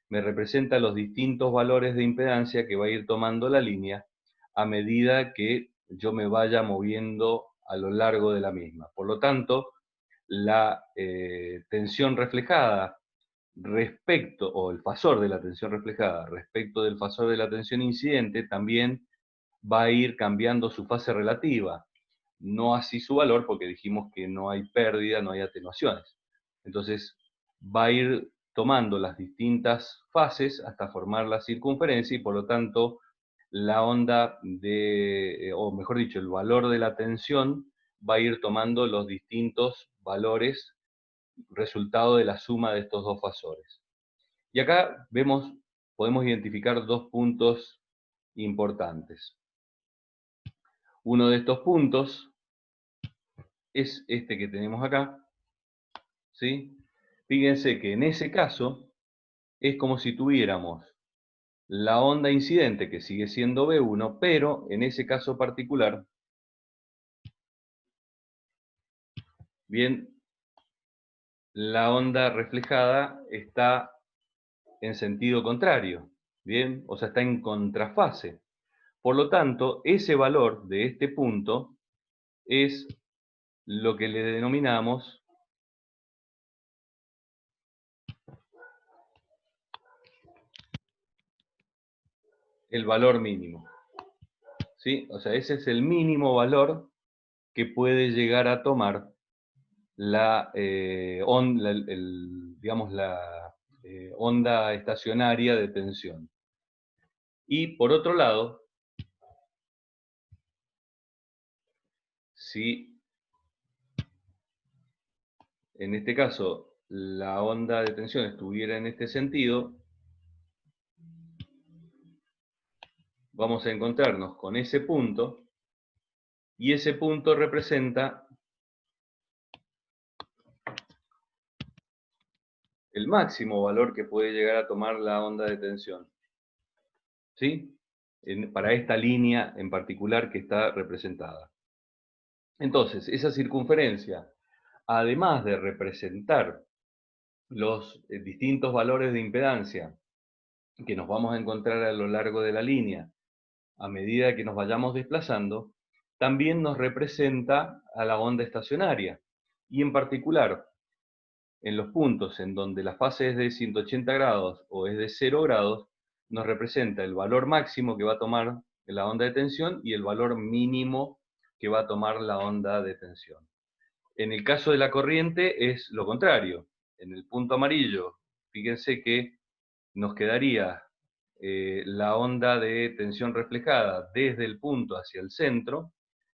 me representa los distintos valores de impedancia que va a ir tomando la línea a medida que yo me vaya moviendo a lo largo de la misma. Por lo tanto, la tensión reflejada respecto, o el fasor de la tensión reflejada respecto del fasor de la tensión incidente también va a ir cambiando su fase relativa. No así su valor, porque dijimos que no hay pérdida, no hay atenuaciones. Entonces va a ir tomando las distintas fases hasta formar la circunferencia y por lo tanto la onda o mejor dicho, el valor de la tensión va a ir tomando los distintos valores resultado de la suma de estos dos fasores. Y acá podemos identificar dos puntos importantes. Uno de estos puntos es este que tenemos acá, ¿sí? Fíjense que en ese caso es como si tuviéramos la onda incidente, que sigue siendo B1, pero en ese caso particular, bien, la onda reflejada está en sentido contrario, bien, o sea, está en contrafase. Por lo tanto, ese valor de este punto es lo que le denominamos el valor mínimo, ¿sí? O sea, ese es el mínimo valor que puede llegar a tomar digamos, la onda estacionaria de tensión. Y por otro lado, si en este caso la onda de tensión estuviera en este sentido, vamos a encontrarnos con ese punto, y ese punto representa el máximo valor que puede llegar a tomar la onda de tensión, ¿sí? Para esta línea en particular que está representada. Entonces, esa circunferencia, además de representar los distintos valores de impedancia que nos vamos a encontrar a lo largo de la línea a medida que nos vayamos desplazando, también nos representa a la onda estacionaria. Y en particular, en los puntos en donde la fase es de 180 grados o es de 0 grados, nos representa el valor máximo que va a tomar la onda de tensión y el valor mínimo que va a tomar la onda de tensión. En el caso de la corriente es lo contrario. En el punto amarillo, fíjense que nos quedaría la onda de tensión reflejada desde el punto hacia el centro.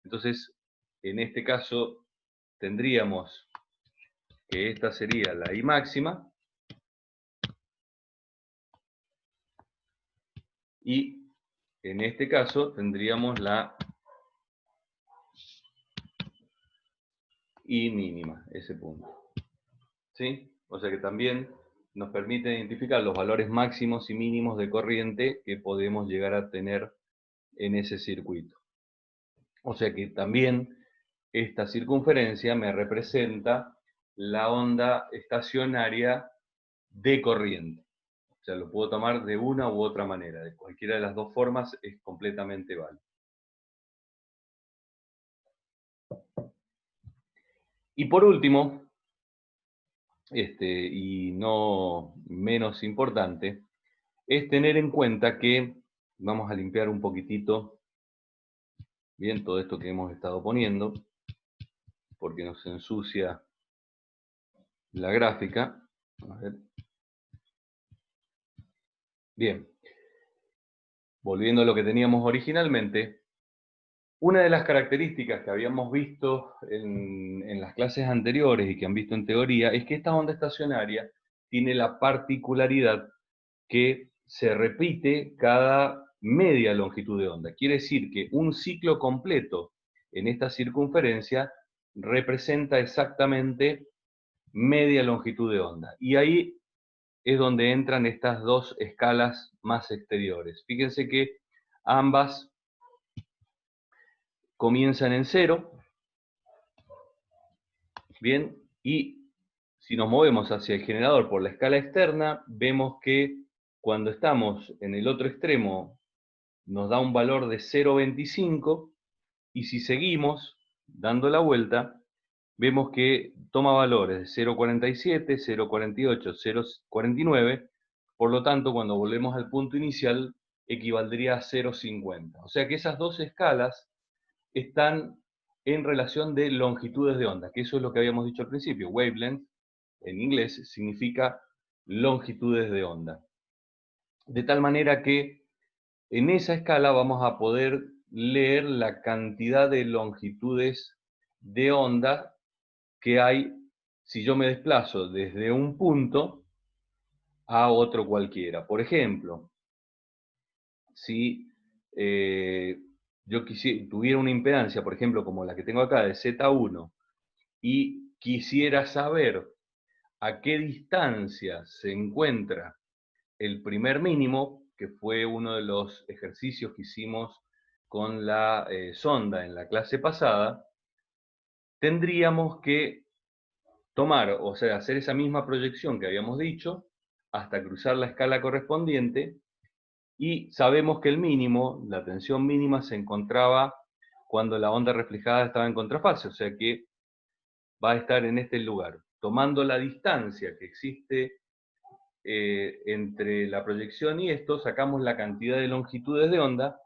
Entonces, en este caso, tendríamos que esta sería la I máxima, y en este caso tendríamos la I mínima, ese punto. ¿Sí? O sea que también nos permite identificar los valores máximos y mínimos de corriente que podemos llegar a tener en ese circuito. O sea que también esta circunferencia me representa la onda estacionaria de corriente. O sea, lo puedo tomar de una u otra manera. De cualquiera de las dos formas es completamente válido. Y por último, y no menos importante, es tener en cuenta que, vamos a limpiar un poquitito, bien, todo esto que hemos estado poniendo. porque nos ensucia la gráfica. A ver. Bien, volviendo a lo que teníamos originalmente, una de las características que habíamos visto en las clases anteriores y que han visto en teoría es que esta onda estacionaria tiene la particularidad que se repite cada media longitud de onda. Quiere decir que un ciclo completo en esta circunferencia representa exactamente media longitud de onda. Y ahí es donde entran estas dos escalas más exteriores. Fíjense que ambas comienzan en 0, bien, y si nos movemos hacia el generador por la escala externa, vemos que cuando estamos en el otro extremo nos da un valor de 0,25, y si seguimos dando la vuelta, vemos que toma valores de 0,47, 0,48, 0,49, por lo tanto, cuando volvemos al punto inicial, equivaldría a 0,50. O sea que esas dos escalas están en relación de longitudes de onda, que eso es lo que habíamos dicho al principio. Wavelength, en inglés, significa longitudes de onda. De tal manera que en esa escala vamos a poder leer la cantidad de longitudes de onda que hay si yo me desplazo desde un punto a otro cualquiera. Por ejemplo, si yo tuviera una impedancia, por ejemplo, como la que tengo acá de Z1, y quisiera saber a qué distancia se encuentra el primer mínimo, que fue uno de los ejercicios que hicimos con la sonda en la clase pasada, tendríamos que tomar, o sea, hacer esa misma proyección que habíamos dicho, hasta cruzar la escala correspondiente, y sabemos que el mínimo, la tensión mínima, se encontraba cuando la onda reflejada estaba en contrafase, o sea que va a estar en este lugar. Tomando la distancia que existe entre la proyección y esto, sacamos la cantidad de longitudes de onda,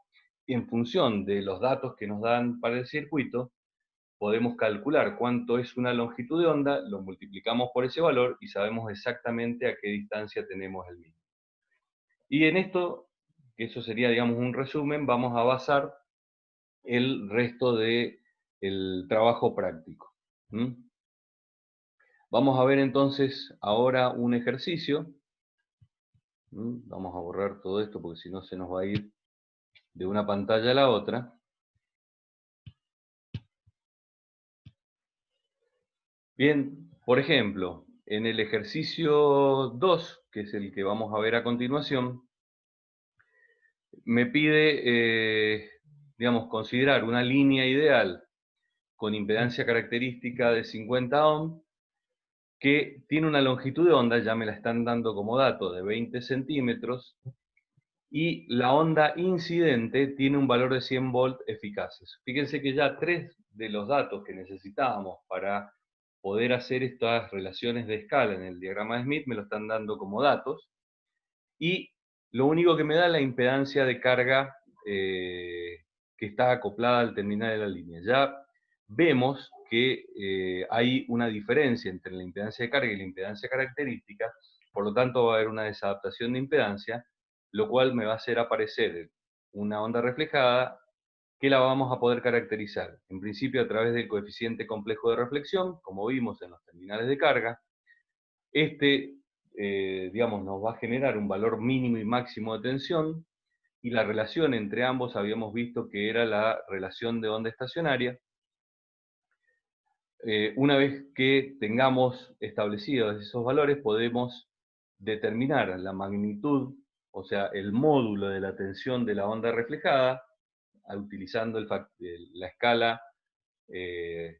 y en función de los datos que nos dan para el circuito, podemos calcular cuánto es una longitud de onda, lo multiplicamos por ese valor y sabemos exactamente a qué distancia tenemos el mismo. Y en esto, que eso sería, digamos, un resumen, vamos a basar el resto del trabajo práctico. Vamos a ver entonces ahora un ejercicio. Vamos a borrar todo esto porque si no se nos va a ir de una pantalla a la otra. Bien, por ejemplo, en el ejercicio 2, que es el que vamos a ver a continuación, me pide, digamos, considerar una línea ideal con impedancia característica de 50 ohm, que tiene una longitud de onda, ya me la están dando como dato, de 20 centímetros, y la onda incidente tiene un valor de 100 volt eficaces. Fíjense que ya 3 de los datos que necesitábamos para poder hacer estas relaciones de escala en el diagrama de Smith me lo están dando como datos, y lo único que me da es la impedancia de carga que está acoplada al terminal de la línea. Ya vemos que hay una diferencia entre la impedancia de carga y la impedancia característica, por lo tanto va a haber una desadaptación de impedancia, lo cual me va a hacer aparecer una onda reflejada que la vamos a poder caracterizar, en principio a través del coeficiente complejo de reflexión, como vimos en los terminales de carga. Este, digamos, nos va a generar un valor mínimo y máximo de tensión, y la relación entre ambos habíamos visto que era la relación de onda estacionaria. Una vez que tengamos establecidos esos valores, podemos determinar la magnitud, o sea, el módulo de la tensión de la onda reflejada, utilizando la escala de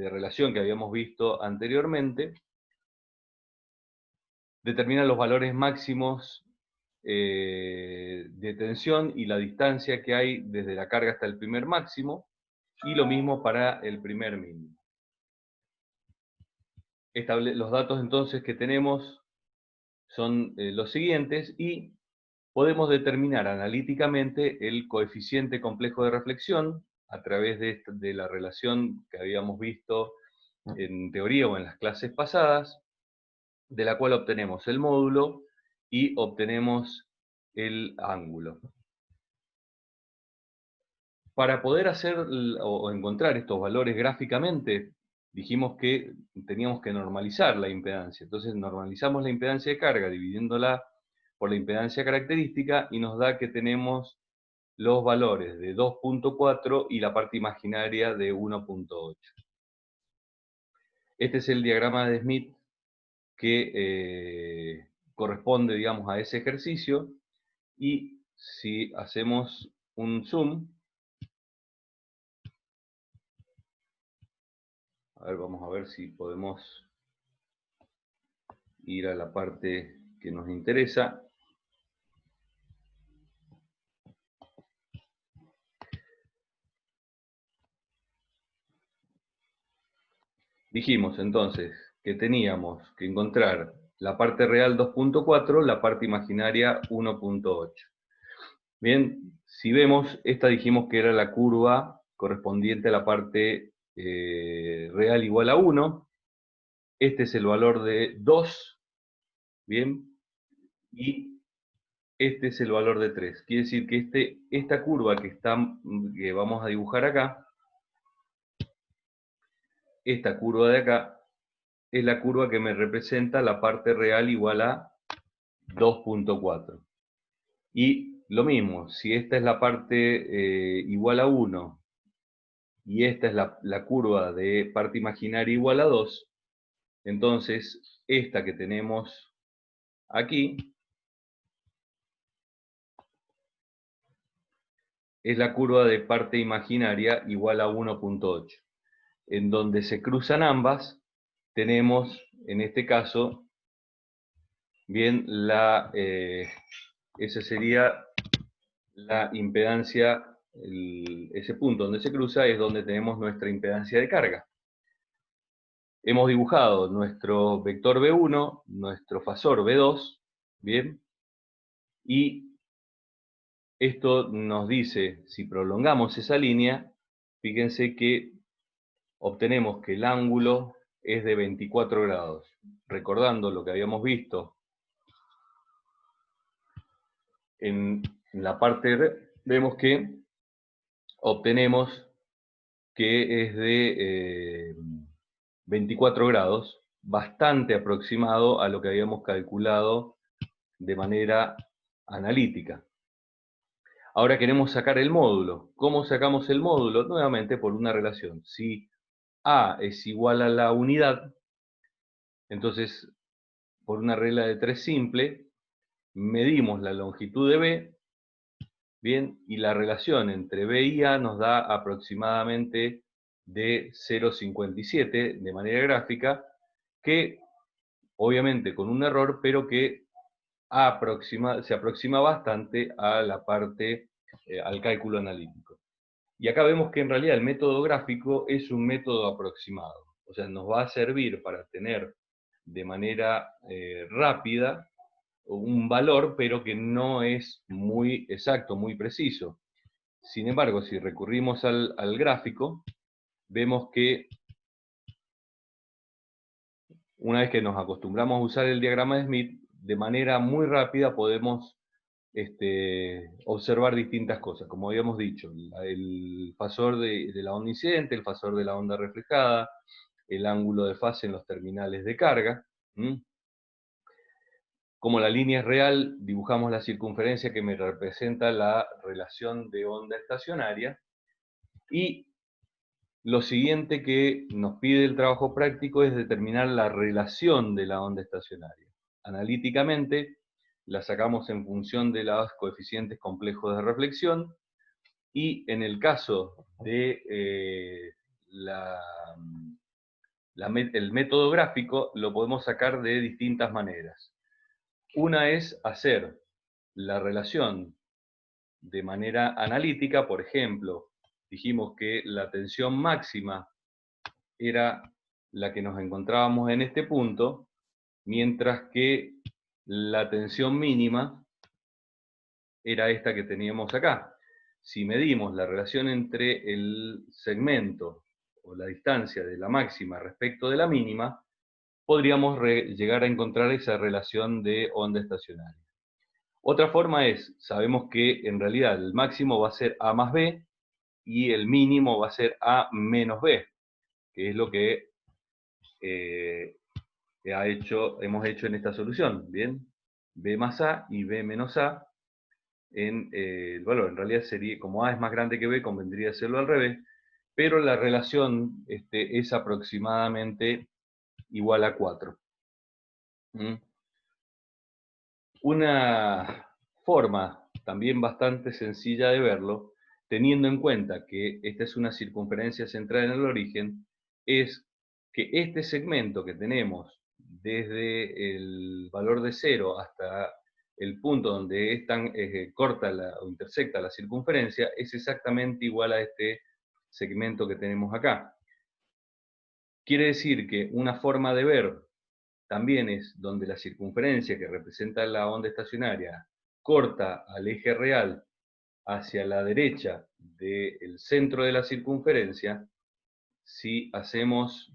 relación que habíamos visto anteriormente, determina los valores máximos de tensión y la distancia que hay desde la carga hasta el primer máximo, y lo mismo para el primer mínimo. Los datos entonces que tenemos son los siguientes, y podemos determinar analíticamente el coeficiente complejo de reflexión a través de la relación que habíamos visto en teoría o en las clases pasadas, de la cual obtenemos el módulo y obtenemos el ángulo. Para poder hacer o encontrar estos valores gráficamente, dijimos que teníamos que normalizar la impedancia. Entonces normalizamos la impedancia de carga dividiéndola por la impedancia característica y nos da que tenemos los valores de 2.4 y la parte imaginaria de 1.8. Este es el diagrama de Smith que corresponde, digamos, a ese ejercicio, y si hacemos un zoom, a ver, vamos a ver si podemos ir a la parte que nos interesa. Dijimos entonces que teníamos que encontrar la parte real 2.4, la parte imaginaria 1.8. Bien, si vemos, esta dijimos que era la curva correspondiente a la parte real igual a 1. Este es el valor de 2, bien, y este es el valor de 3. Quiere decir que esta curva que vamos a dibujar acá, esta curva de acá, es la curva que me representa la parte real igual a 2.4. Y lo mismo, si esta es la parte igual a 1, y esta es la curva de parte imaginaria igual a 2, entonces esta que tenemos aquí es la curva de parte imaginaria igual a 1.8. En donde se cruzan ambas, tenemos, en este caso, bien, esa sería la impedancia, ese punto donde se cruza es donde tenemos nuestra impedancia de carga. Hemos dibujado nuestro vector B1, nuestro fasor B2, bien, y esto nos dice, si prolongamos esa línea, fíjense que obtenemos que el ángulo es de 24 grados. Recordando lo que habíamos visto en la parte, vemos que obtenemos que es de 24 grados, bastante aproximado a lo que habíamos calculado de manera analítica. Ahora queremos sacar el módulo. ¿Cómo sacamos el módulo? Nuevamente por una relación. Si A es igual a la unidad, entonces por una regla de 3 simple, medimos la longitud de B, bien, y la relación entre B y A nos da aproximadamente de 0,57 de manera gráfica, que obviamente con un error, pero que se aproxima bastante a la parte, al cálculo analítico. Y acá vemos que en realidad el método gráfico es un método aproximado, o sea, nos va a servir para tener de manera rápida un valor, pero que no es muy exacto, muy preciso. Sin embargo, si recurrimos al gráfico, vemos que una vez que nos acostumbramos a usar el diagrama de Smith, de manera muy rápida podemos observar distintas cosas, como habíamos dicho, el fasor de la onda incidente, el fasor de la onda reflejada, el ángulo de fase en los terminales de carga. Como la línea es real, dibujamos la circunferencia que me representa la relación de onda estacionaria. Y lo siguiente que nos pide el trabajo práctico es determinar la relación de la onda estacionaria. Analíticamente, la sacamos en función de los coeficientes complejos de reflexión, y en el caso de el método gráfico, lo podemos sacar de distintas maneras. Una es hacer la relación de manera analítica. Por ejemplo, dijimos que la tensión máxima era la que nos encontrábamos en este punto, mientras que la tensión mínima era esta que teníamos acá. Si medimos la relación entre el segmento o la distancia de la máxima respecto de la mínima, podríamos llegar a encontrar esa relación de onda estacionaria. Otra forma es, sabemos que en realidad el máximo va a ser A más B y el mínimo va a ser A menos B, que es lo que hemos hecho en esta solución, ¿bien? B más A y B menos A en el valor. En realidad sería, como A es más grande que B, convendría hacerlo al revés, pero la relación es aproximadamente igual a 4. ¿Mm? Una forma también bastante sencilla de verlo, teniendo en cuenta que esta es una circunferencia central en el origen, es que este segmento que tenemos desde el valor de 0 hasta el punto donde corta o intersecta la circunferencia es exactamente igual a este segmento que tenemos acá. Quiere decir que una forma de ver también es donde la circunferencia que representa la onda estacionaria corta al eje real hacia la derecha del centro de la circunferencia. Si hacemos,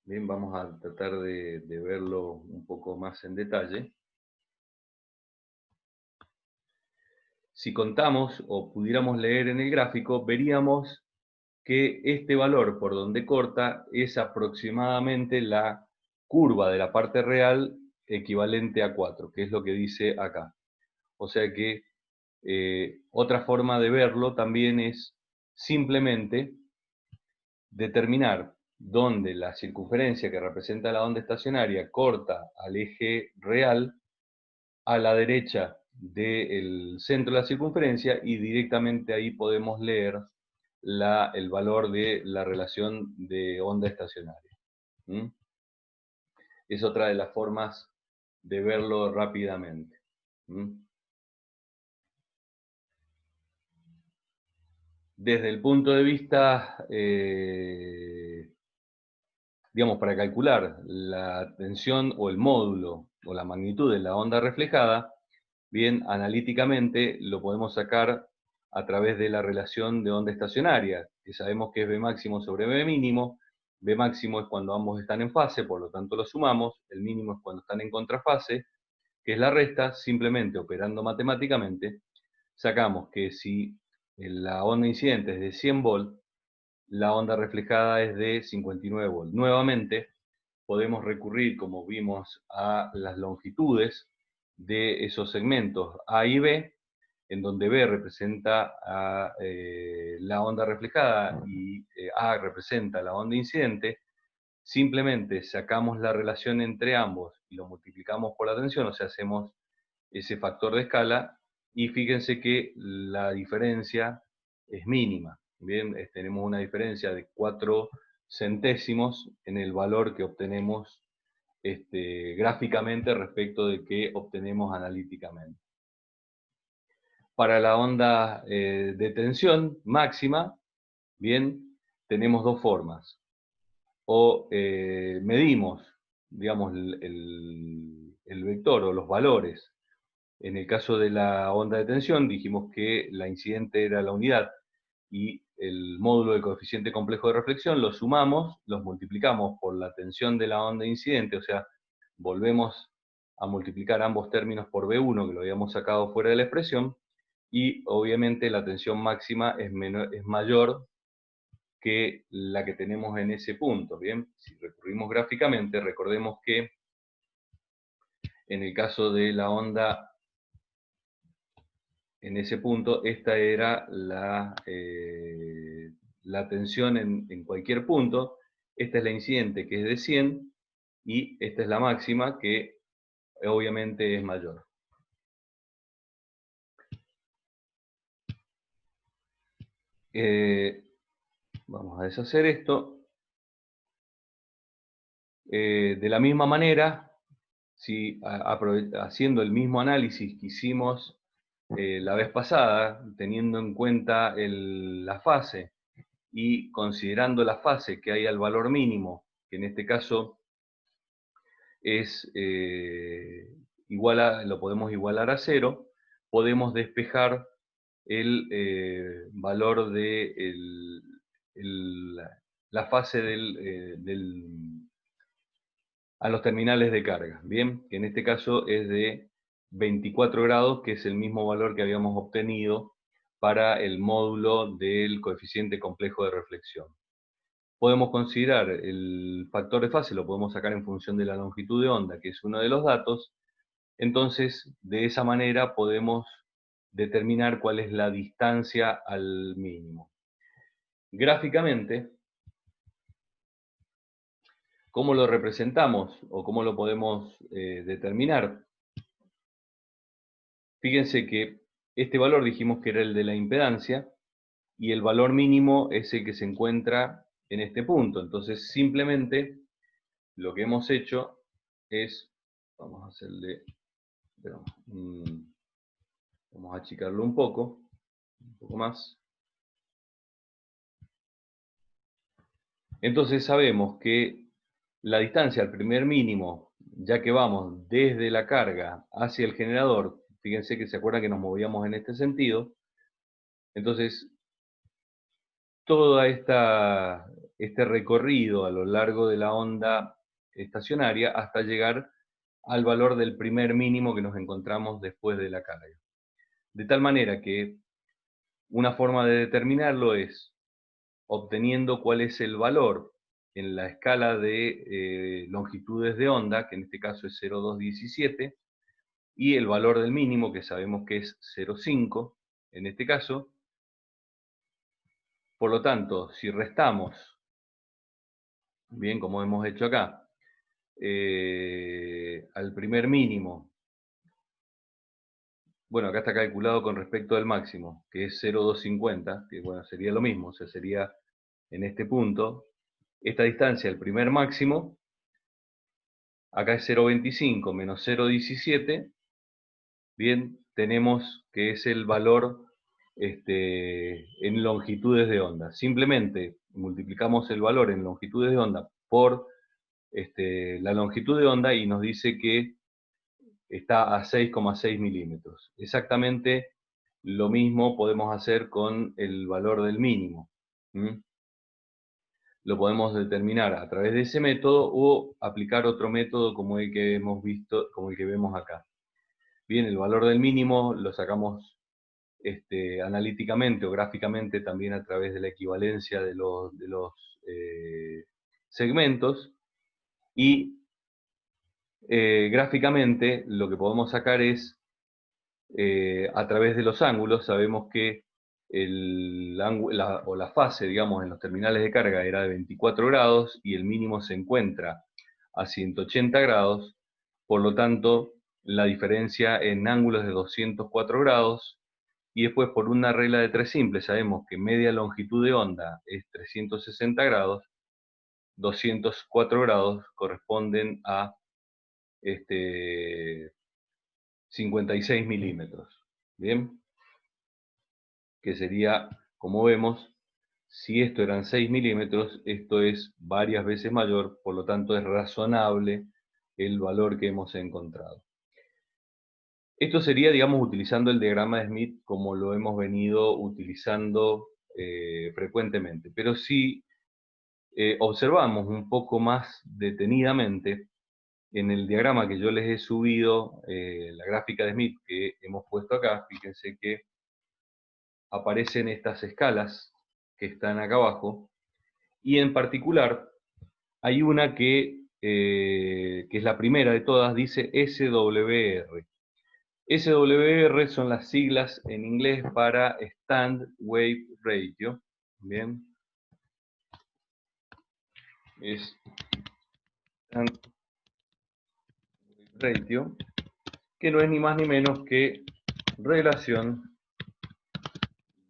bien, vamos a tratar de verlo un poco más en detalle. Si contamos o pudiéramos leer en el gráfico, veríamos que este valor por donde corta es aproximadamente la curva de la parte real equivalente a 4, que es lo que dice acá. O sea que otra forma de verlo también es simplemente determinar dónde la circunferencia que representa la onda estacionaria corta al eje real a la derecha del centro de la circunferencia y directamente ahí podemos leer el valor de la relación de onda estacionaria. ¿Mm? Es otra de las formas de verlo rápidamente. ¿Mm? Desde el punto de vista, digamos, para calcular la tensión o el módulo o la magnitud de la onda reflejada, bien, analíticamente lo podemos sacar a través de la relación de onda estacionaria, que sabemos que es B máximo sobre B mínimo. B máximo es cuando ambos están en fase, por lo tanto lo sumamos. El mínimo es cuando están en contrafase, que es la resta. Simplemente operando matemáticamente, sacamos que si la onda incidente es de 100 volts, la onda reflejada es de 59 volts. Nuevamente, podemos recurrir, como vimos, a las longitudes de esos segmentos A y B, en donde B representa a la onda reflejada y A representa la onda incidente. Simplemente sacamos la relación entre ambos y lo multiplicamos por la tensión, o sea, hacemos ese factor de escala, y fíjense que la diferencia es mínima. Bien, tenemos una diferencia de 4 centésimos en el valor que obtenemos gráficamente respecto de que obtenemos analíticamente. Para la onda de tensión máxima, bien, tenemos dos formas. O medimos, digamos, el vector o los valores. En el caso de la onda de tensión, dijimos que la incidente era la unidad y el módulo del coeficiente complejo de reflexión lo sumamos, los multiplicamos por la tensión de la onda incidente, o sea, volvemos a multiplicar ambos términos por B1, que lo habíamos sacado fuera de la expresión, y obviamente la tensión máxima es mayor que la que tenemos en ese punto. Bien, si recurrimos gráficamente, recordemos que en el caso de la onda en ese punto, esta era la tensión en cualquier punto. Esta es la incidente, que es de 100, y esta es la máxima, que obviamente es mayor. Vamos a deshacer esto. De la misma manera, si haciendo el mismo análisis que hicimos la vez pasada, teniendo en cuenta la fase y considerando la fase que hay al valor mínimo, que en este caso es lo podemos igualar a 0, podemos despejar el valor del la fase a los terminales de carga, ¿bien? Que en este caso es de 24 grados, que es el mismo valor que habíamos obtenido para el módulo del coeficiente complejo de reflexión. Podemos considerar el factor de fase, lo podemos sacar en función de la longitud de onda, que es uno de los datos. Entonces, de esa manera podemos determinar cuál es la distancia al mínimo. Gráficamente, ¿cómo lo representamos o cómo lo podemos determinar? Fíjense que este valor dijimos que era el de la impedancia y el valor mínimo es el que se encuentra en este punto. Entonces, simplemente lo que hemos hecho es, vamos a hacerle, vamos a achicarlo un poco más. Entonces sabemos que la distancia al primer mínimo, ya que vamos desde la carga hacia el generador, fíjense que se acuerdan que nos movíamos en este sentido, entonces todo este recorrido a lo largo de la onda estacionaria hasta llegar al valor del primer mínimo que nos encontramos después de la carga. De tal manera que una forma de determinarlo es obteniendo cuál es el valor en la escala de longitudes de onda, que en este caso es 0,217, y el valor del mínimo, que sabemos que es 0,5 en este caso. Por lo tanto, si restamos, bien, como hemos hecho acá, al primer mínimo, bueno, acá está calculado con respecto al máximo, que es 0,250, que bueno, sería lo mismo, o sea, sería en este punto, esta distancia, el primer máximo, acá es 0,25 menos 0,17, bien, tenemos que es el valor en longitudes de onda. Simplemente multiplicamos el valor en longitudes de onda por la longitud de onda y nos dice que está a 6,6 milímetros. Exactamente lo mismo podemos hacer con el valor del mínimo. Lo podemos determinar a través de ese método o aplicar otro método como el que hemos visto, como el que vemos acá. Bien, el valor del mínimo lo sacamos analíticamente o gráficamente también a través de la equivalencia de los segmentos, y gráficamente lo que podemos sacar es a través de los ángulos. Sabemos que la fase, digamos, en los terminales de carga era de 24 grados y el mínimo se encuentra a 180 grados, por lo tanto la diferencia en ángulos es de 204 grados, y después por una regla de tres simple sabemos que media longitud de onda es 360 grados, 204 grados corresponden a 56 milímetros, ¿bien? Que sería, como vemos, si esto eran 6 milímetros, esto es varias veces mayor, por lo tanto es razonable el valor que hemos encontrado. Esto sería, digamos, utilizando el diagrama de Smith como lo hemos venido utilizando frecuentemente. Pero si observamos un poco más detenidamente, en el diagrama que yo les he subido, la gráfica de Smith que hemos puesto acá, fíjense que aparecen estas escalas que están acá abajo, y en particular hay una que es la primera de todas, dice SWR. SWR son las siglas en inglés para Stand Wave Ratio, ¿bien? Es Stand Wave Ratio, que no es ni más ni menos que relación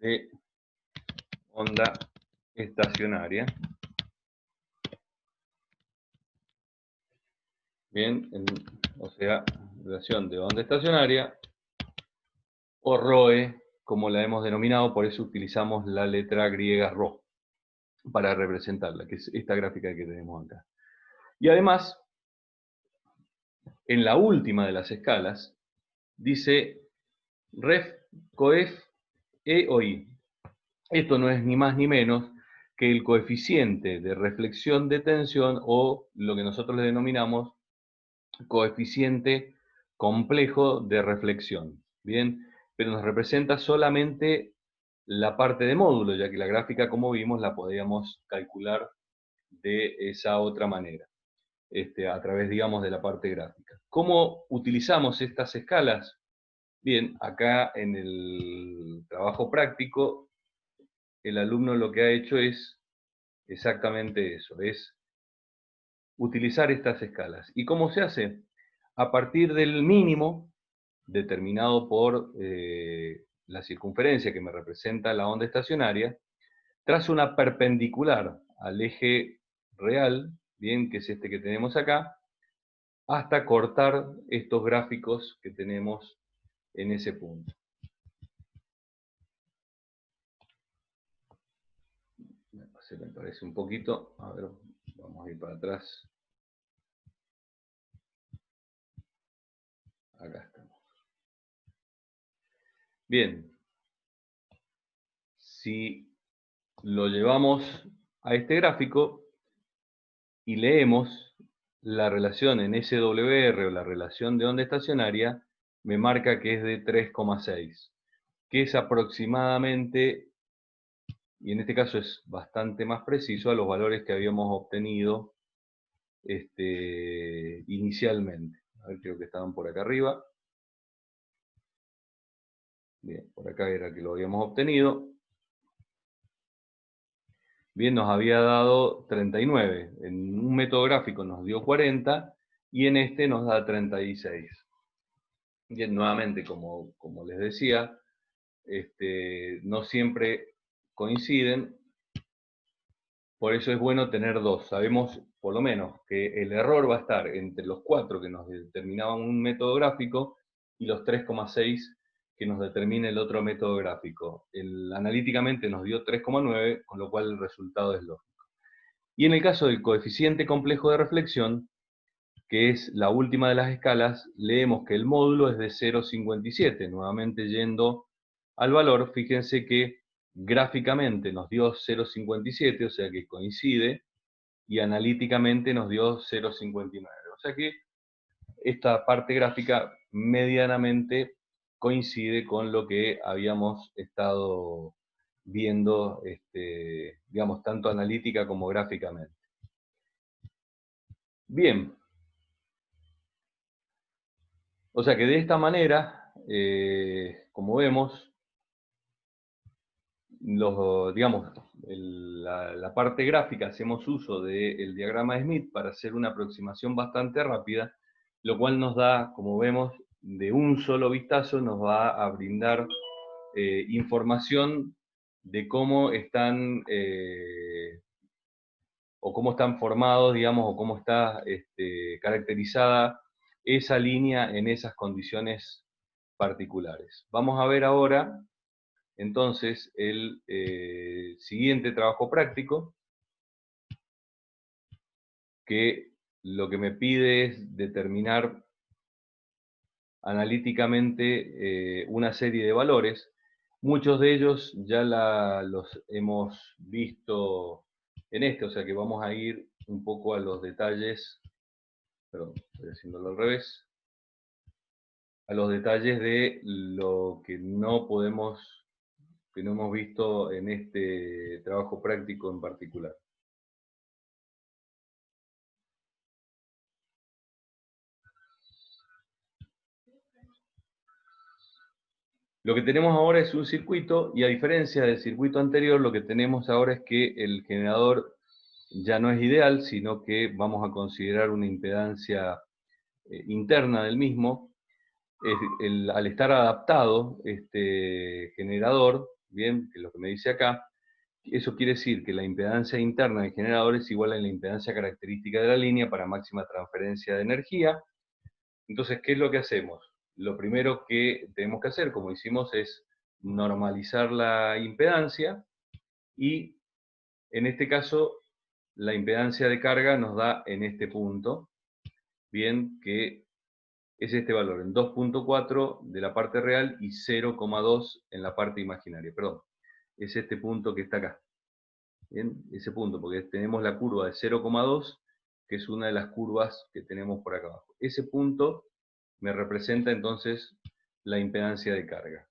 de onda estacionaria. Bien, o sea, relación de onda estacionaria, o ROE, como la hemos denominado, por eso utilizamos la letra griega Rho para representarla, que es esta gráfica que tenemos acá. Y además, en la última de las escalas, dice ref, coef, e o i. Esto no es ni más ni menos que el coeficiente de reflexión de tensión, o lo que nosotros le denominamos coeficiente complejo de reflexión, ¿bien? Pero nos representa solamente la parte de módulo, ya que la gráfica, como vimos, la podíamos calcular de esa otra manera, a través, digamos, de la parte gráfica. ¿Cómo utilizamos estas escalas? Bien, acá en el trabajo práctico, el alumno lo que ha hecho es exactamente eso, es utilizar estas escalas. ¿Y cómo se hace? A partir del mínimo determinado por la circunferencia que me representa la onda estacionaria, trazo una perpendicular al eje real, bien, que es este que tenemos acá, hasta cortar estos gráficos que tenemos en ese punto. Se me parece un poquito, a ver, vamos a ir para atrás. Acá estamos. Bien, si lo llevamos a este gráfico y leemos la relación en SWR o la relación de onda estacionaria, me marca que es de 3,6, que es aproximadamente, y en este caso es bastante más preciso, a los valores que habíamos obtenido inicialmente. A ver, creo que estaban por acá arriba. Bien, por acá era que lo habíamos obtenido. Bien, nos había dado 39. En un método gráfico nos dio 40 y en este nos da 36. Bien, nuevamente, como les decía, no siempre coinciden, por eso es bueno tener dos. Sabemos, por lo menos, que el error va a estar entre los 4 que nos determinaban un método gráfico y los 3,6 que nos determina el otro método gráfico. Analíticamente nos dio 3,9, con lo cual el resultado es lógico. Y en el caso del coeficiente complejo de reflexión, que es la última de las escalas, leemos que el módulo es de 0,57. Nuevamente yendo al valor, fíjense que gráficamente nos dio 0,57, o sea que coincide, y analíticamente nos dio 0,59. O sea que esta parte gráfica medianamente coincide con lo que habíamos estado viendo, digamos, tanto analítica como gráficamente. Bien. O sea que de esta manera, como vemos, digamos, la parte gráfica hacemos uso del diagrama de Smith para hacer una aproximación bastante rápida, lo cual nos da, como vemos, de un solo vistazo nos va a brindar información de cómo están o cómo están formados, digamos, o cómo está caracterizada esa línea en esas condiciones particulares. Vamos a ver ahora, entonces, el siguiente trabajo práctico, que lo que me pide es determinar analíticamente una serie de valores. Muchos de ellos ya los hemos visto en este, o sea que vamos a ir un poco a los detalles, perdón, estoy haciéndolo al revés, a los detalles de lo que no hemos visto en este trabajo práctico en particular. Lo que tenemos ahora es un circuito, y a diferencia del circuito anterior, lo que tenemos ahora es que el generador ya no es ideal, sino que vamos a considerar una impedancia interna del mismo. Al estar adaptado este generador, bien, que es lo que me dice acá, eso quiere decir que la impedancia interna del generador es igual a la impedancia característica de la línea para máxima transferencia de energía. Entonces, ¿qué es lo que hacemos? Lo primero que tenemos que hacer, como hicimos, es normalizar la impedancia, y en este caso la impedancia de carga nos da en este punto, bien, que es este valor, en 2,4 de la parte real y 0,2 en la parte imaginaria, perdón, es este punto que está acá. Bien, ese punto, porque tenemos la curva de 0,2, que es una de las curvas que tenemos por acá abajo. Ese punto me representa entonces la impedancia de carga.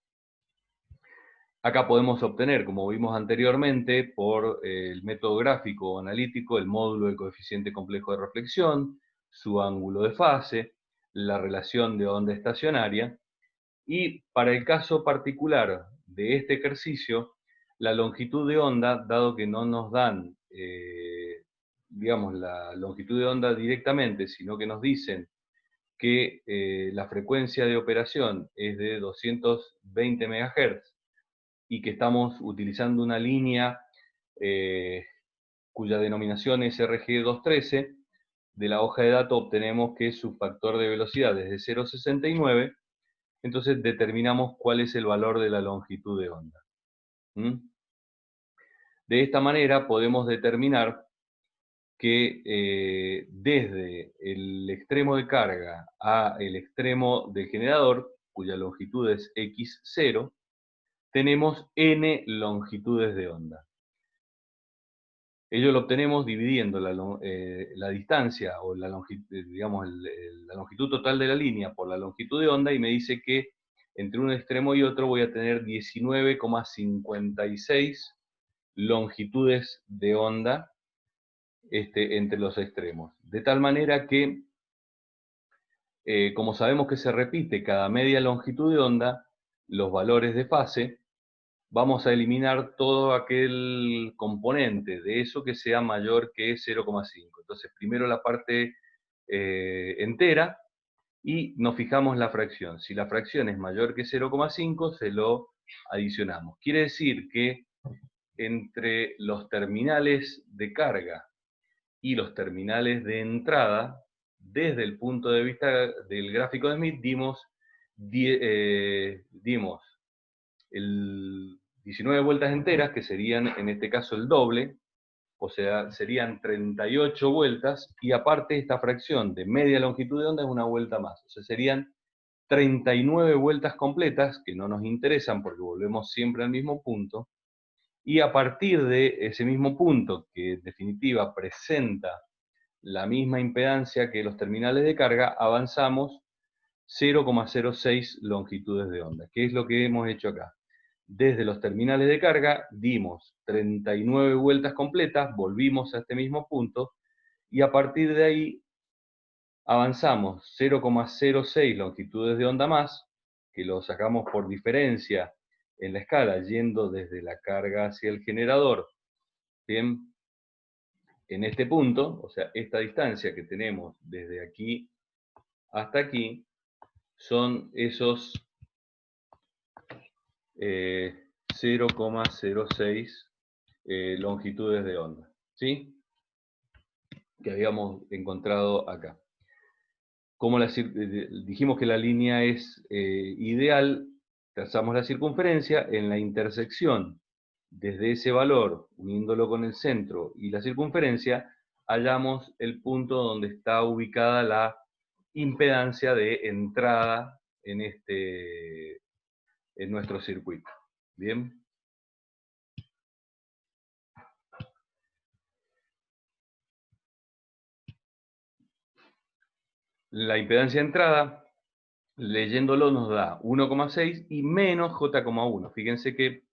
Acá podemos obtener, como vimos anteriormente, por el método gráfico o analítico, el módulo del coeficiente complejo de reflexión, su ángulo de fase, la relación de onda estacionaria, y para el caso particular de este ejercicio, la longitud de onda, dado que no nos dan, digamos, la longitud de onda directamente, sino que nos dicen que la frecuencia de operación es de 220 MHz y que estamos utilizando una línea eh, cuya denominación es RG213, de la hoja de datos obtenemos que su factor de velocidad es de 0,69, entonces determinamos cuál es el valor de la longitud de onda. De esta manera podemos determinar que desde el extremo de carga a el extremo del generador, cuya longitud es x0, tenemos n longitudes de onda. Ello lo obtenemos dividiendo la distancia o la digamos, la longitud total de la línea por la longitud de onda, y me dice que entre un extremo y otro voy a tener 19,56 longitudes de onda entre los extremos. De tal manera que, como sabemos que se repite cada media longitud de onda, los valores de fase, vamos a eliminar todo aquel componente de eso que sea mayor que 0,5. Entonces, primero la parte entera y nos fijamos la fracción. Si la fracción es mayor que 0,5, se lo adicionamos. Quiere decir que entre los terminales de carga y los terminales de entrada, desde el punto de vista del gráfico de Smith, dimos 19 vueltas enteras, que serían en este caso el doble, o sea, serían 38 vueltas, y aparte esta fracción de media longitud de onda es una vuelta más, o sea, serían 39 vueltas completas, que no nos interesan porque volvemos siempre al mismo punto, y a partir de ese mismo punto, que en definitiva presenta la misma impedancia que los terminales de carga, avanzamos 0,06 longitudes de onda, que es lo que hemos hecho acá. Desde los terminales de carga dimos 39 vueltas completas, volvimos a este mismo punto, y a partir de ahí avanzamos 0,06 longitudes de onda más, que lo sacamos por diferencia en la escala, yendo desde la carga hacia el generador. Bien, en este punto, o sea, esta distancia que tenemos desde aquí hasta aquí, son esos 0,06 longitudes de onda, ¿sí? Que habíamos encontrado acá. Como dijimos que la línea es ideal, trazamos la circunferencia en la intersección. Desde ese valor, uniéndolo con el centro y la circunferencia, hallamos el punto donde está ubicada la impedancia de entrada en nuestro circuito. Bien. La impedancia de entrada, leyéndolo, nos da 1,6 y menos J,1. Fíjense que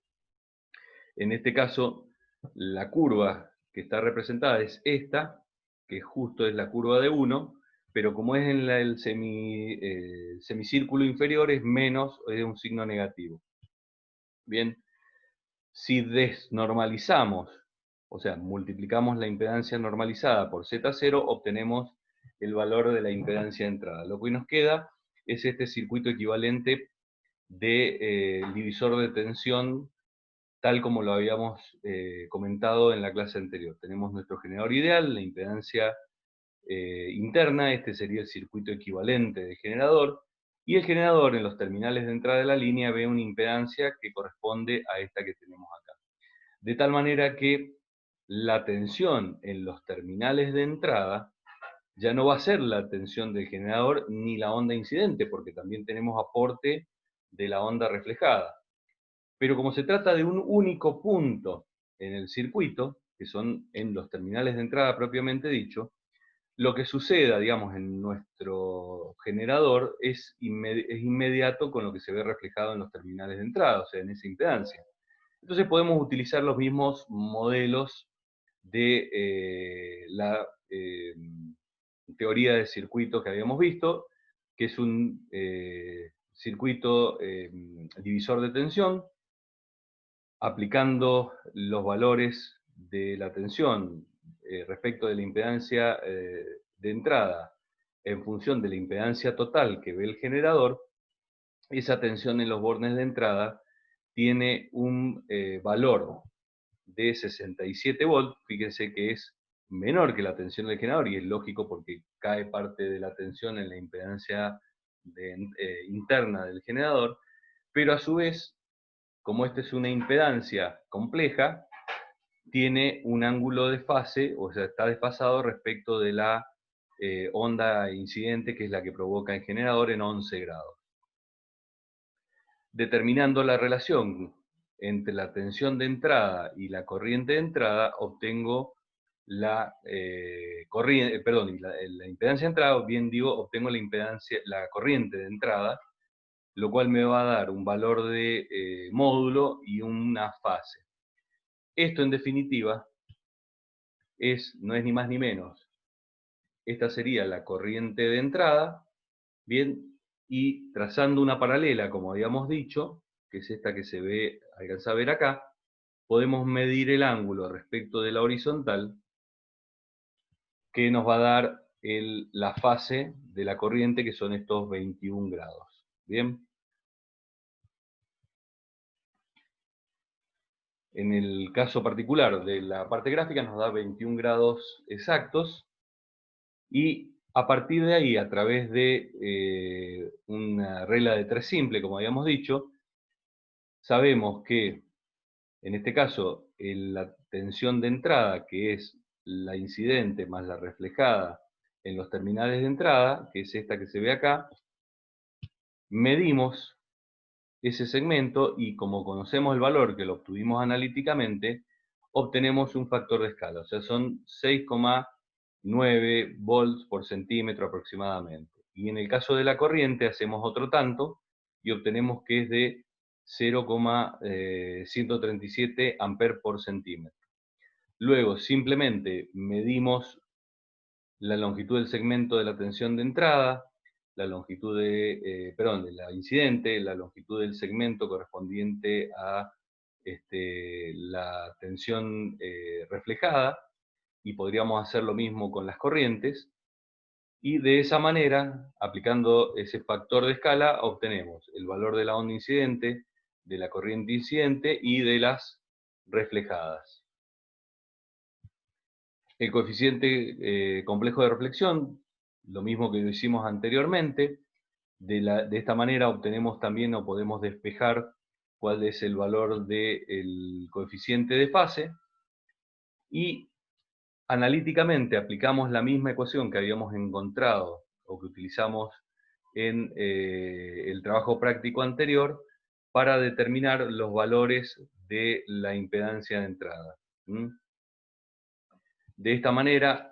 en este caso la curva que está representada es esta, que justo es la curva de 1, pero como es en el semicírculo inferior, es menos, es un signo negativo. Bien, si desnormalizamos, o sea, multiplicamos la impedancia normalizada por Z0, obtenemos el valor de la impedancia de entrada. Lo que nos queda es este circuito equivalente de divisor de tensión, tal como lo habíamos comentado en la clase anterior. Tenemos nuestro generador ideal, la impedancia interna, este sería el circuito equivalente de generador, y el generador en los terminales de entrada de la línea ve una impedancia que corresponde a esta que tenemos acá. De tal manera que la tensión en los terminales de entrada ya no va a ser la tensión del generador ni la onda incidente, porque también tenemos aporte de la onda reflejada. Pero como se trata de un único punto en el circuito, que son en los terminales de entrada propiamente dicho, lo que suceda, digamos, en nuestro generador es inmediato con lo que se ve reflejado en los terminales de entrada, o sea, en esa impedancia. Entonces podemos utilizar los mismos modelos de la teoría de circuito que habíamos visto, que es un circuito divisor de tensión, aplicando los valores de la tensión respecto de la impedancia de entrada en función de la impedancia total que ve el generador. Esa tensión en los bornes de entrada tiene un valor de 67 volts, fíjense que es menor que la tensión del generador, y es lógico porque cae parte de la tensión en la impedancia interna del generador, pero a su vez, como esta es una impedancia compleja, tiene un ángulo de fase, o sea, está desfasado respecto de la onda incidente, que es la que provoca el generador, en 11 grados. Determinando la relación entre la tensión de entrada y la corriente de entrada, obtengo la la impedancia de entrada, o bien digo, obtengo la corriente de entrada, lo cual me va a dar un valor de módulo y una fase. Esto, en definitiva, no es ni más ni menos. Esta sería la corriente de entrada, bien, y trazando una paralela, como habíamos dicho, que es esta que se ve, alcanza a ver acá, podemos medir el ángulo respecto de la horizontal, que nos va a dar la fase de la corriente, que son estos 21 grados. Bien. En el caso particular de la parte gráfica nos da 21 grados exactos, y a partir de ahí, a través de una regla de 3 simple, como habíamos dicho, sabemos que, en este caso, la tensión de entrada, que es la incidente más la reflejada en los terminales de entrada, que es esta que se ve acá, medimos ese segmento y, como conocemos el valor que lo obtuvimos analíticamente, obtenemos un factor de escala, o sea, son 6,9 volts por centímetro aproximadamente. Y en el caso de la corriente hacemos otro tanto y obtenemos que es de 0,137 amperes por centímetro. Luego simplemente medimos la longitud del segmento de la tensión de entrada, la longitud de la incidente, la longitud del segmento correspondiente a la tensión reflejada, y podríamos hacer lo mismo con las corrientes, y de esa manera, aplicando ese factor de escala, obtenemos el valor de la onda incidente, de la corriente incidente y de las reflejadas. El coeficiente complejo de reflexión, lo mismo que lo hicimos anteriormente. De esta manera obtenemos también, o podemos despejar, cuál es el valor del coeficiente de fase, y analíticamente aplicamos la misma ecuación que habíamos encontrado o que utilizamos en el trabajo práctico anterior para determinar los valores de la impedancia de entrada. De esta manera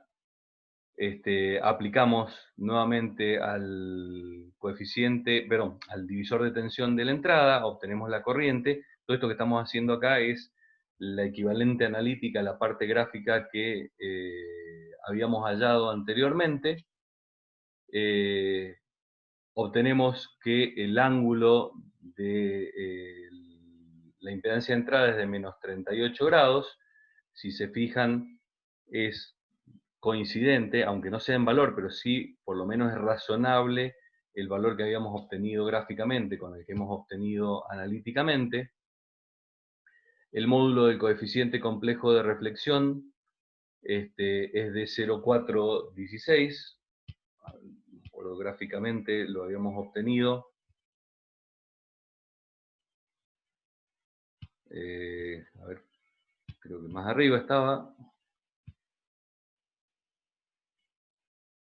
aplicamos nuevamente al coeficiente, perdón, al divisor de tensión de la entrada, obtenemos la corriente. Todo esto que estamos haciendo acá es la equivalente analítica a la parte gráfica que habíamos hallado anteriormente. Obtenemos que el ángulo de la impedancia de entrada es de menos 38 grados. Si se fijan, es coincidente, aunque no sea en valor, pero sí por lo menos es razonable el valor que habíamos obtenido gráficamente con el que hemos obtenido analíticamente. El módulo del coeficiente complejo de reflexión es de 0,416, gráficamente lo habíamos obtenido. A ver, creo que más arriba estaba.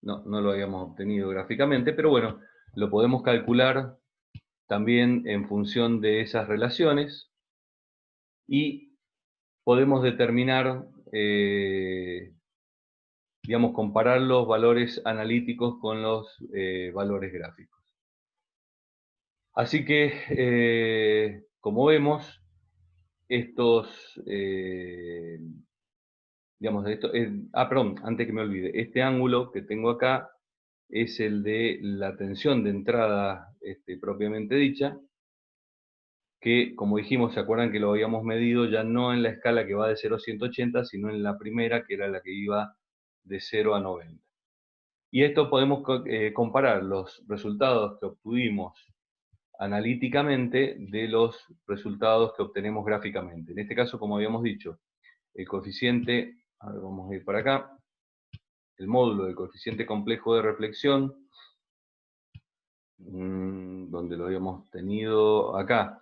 No lo habíamos obtenido gráficamente, pero bueno, lo podemos calcular también en función de esas relaciones, y podemos determinar digamos, comparar los valores analíticos con los valores gráficos. Así que, como vemos, estos, digamos, perdón, antes que me olvide, este ángulo que tengo acá es el de la tensión de entrada propiamente dicha, que como dijimos, se acuerdan que lo habíamos medido ya no en la escala que va de 0 a 180, sino en la primera, que era la que iba de 0 a 90. Y esto podemos comparar los resultados que obtuvimos analíticamente de los resultados que obtenemos gráficamente. En este caso, como habíamos dicho, el coeficiente, a ver, vamos a ir para acá, el módulo del coeficiente complejo de reflexión, donde lo habíamos tenido acá,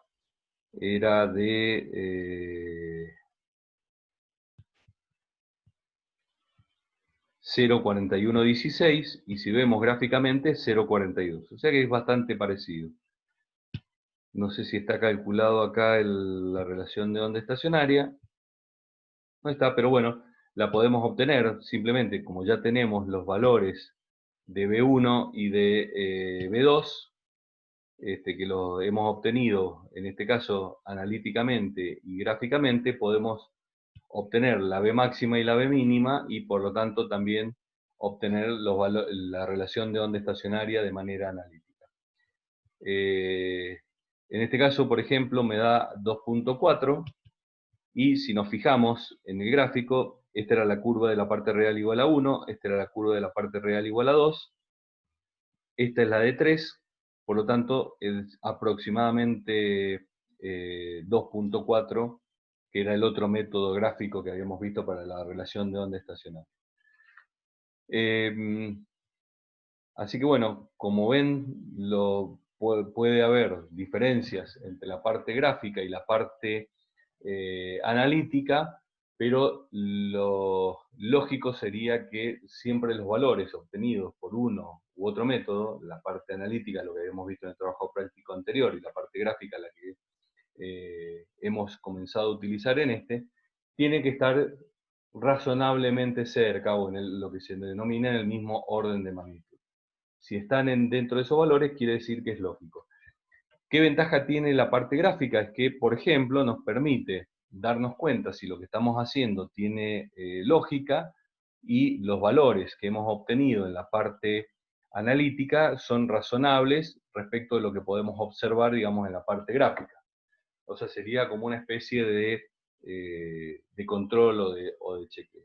era de 0,4116, y si vemos gráficamente 0,42, o sea que es bastante parecido. No sé si está calculado acá la relación de onda estacionaria, no está, pero bueno, la podemos obtener simplemente, como ya tenemos los valores de B1 y de B2, que los hemos obtenido, en este caso analíticamente y gráficamente, podemos obtener la B máxima y la B mínima, y por lo tanto también obtener la relación de onda estacionaria de manera analítica. En este caso, por ejemplo, me da 2,4, y si nos fijamos en el gráfico, esta era la curva de la parte real igual a 1, esta era la curva de la parte real igual a 2, esta es la de 3, por lo tanto es aproximadamente 2,4, que era el otro método gráfico que habíamos visto para la relación de onda estacionaria. Así que bueno, como ven, puede haber diferencias entre la parte gráfica y la parte analítica, pero lo lógico sería que siempre los valores obtenidos por uno u otro método, la parte analítica, lo que habíamos visto en el trabajo práctico anterior, y la parte gráfica, la que hemos comenzado a utilizar en tiene que estar razonablemente cerca, o en lo que se denomina en el mismo orden de magnitud. Si están dentro de esos valores, quiere decir que es lógico. ¿Qué ventaja tiene la parte gráfica? Es que, por ejemplo, nos permite darnos cuenta si lo que estamos haciendo tiene lógica, y los valores que hemos obtenido en la parte analítica son razonables respecto de lo que podemos observar, digamos, en la parte gráfica. O sea, sería como una especie de control o de chequeo.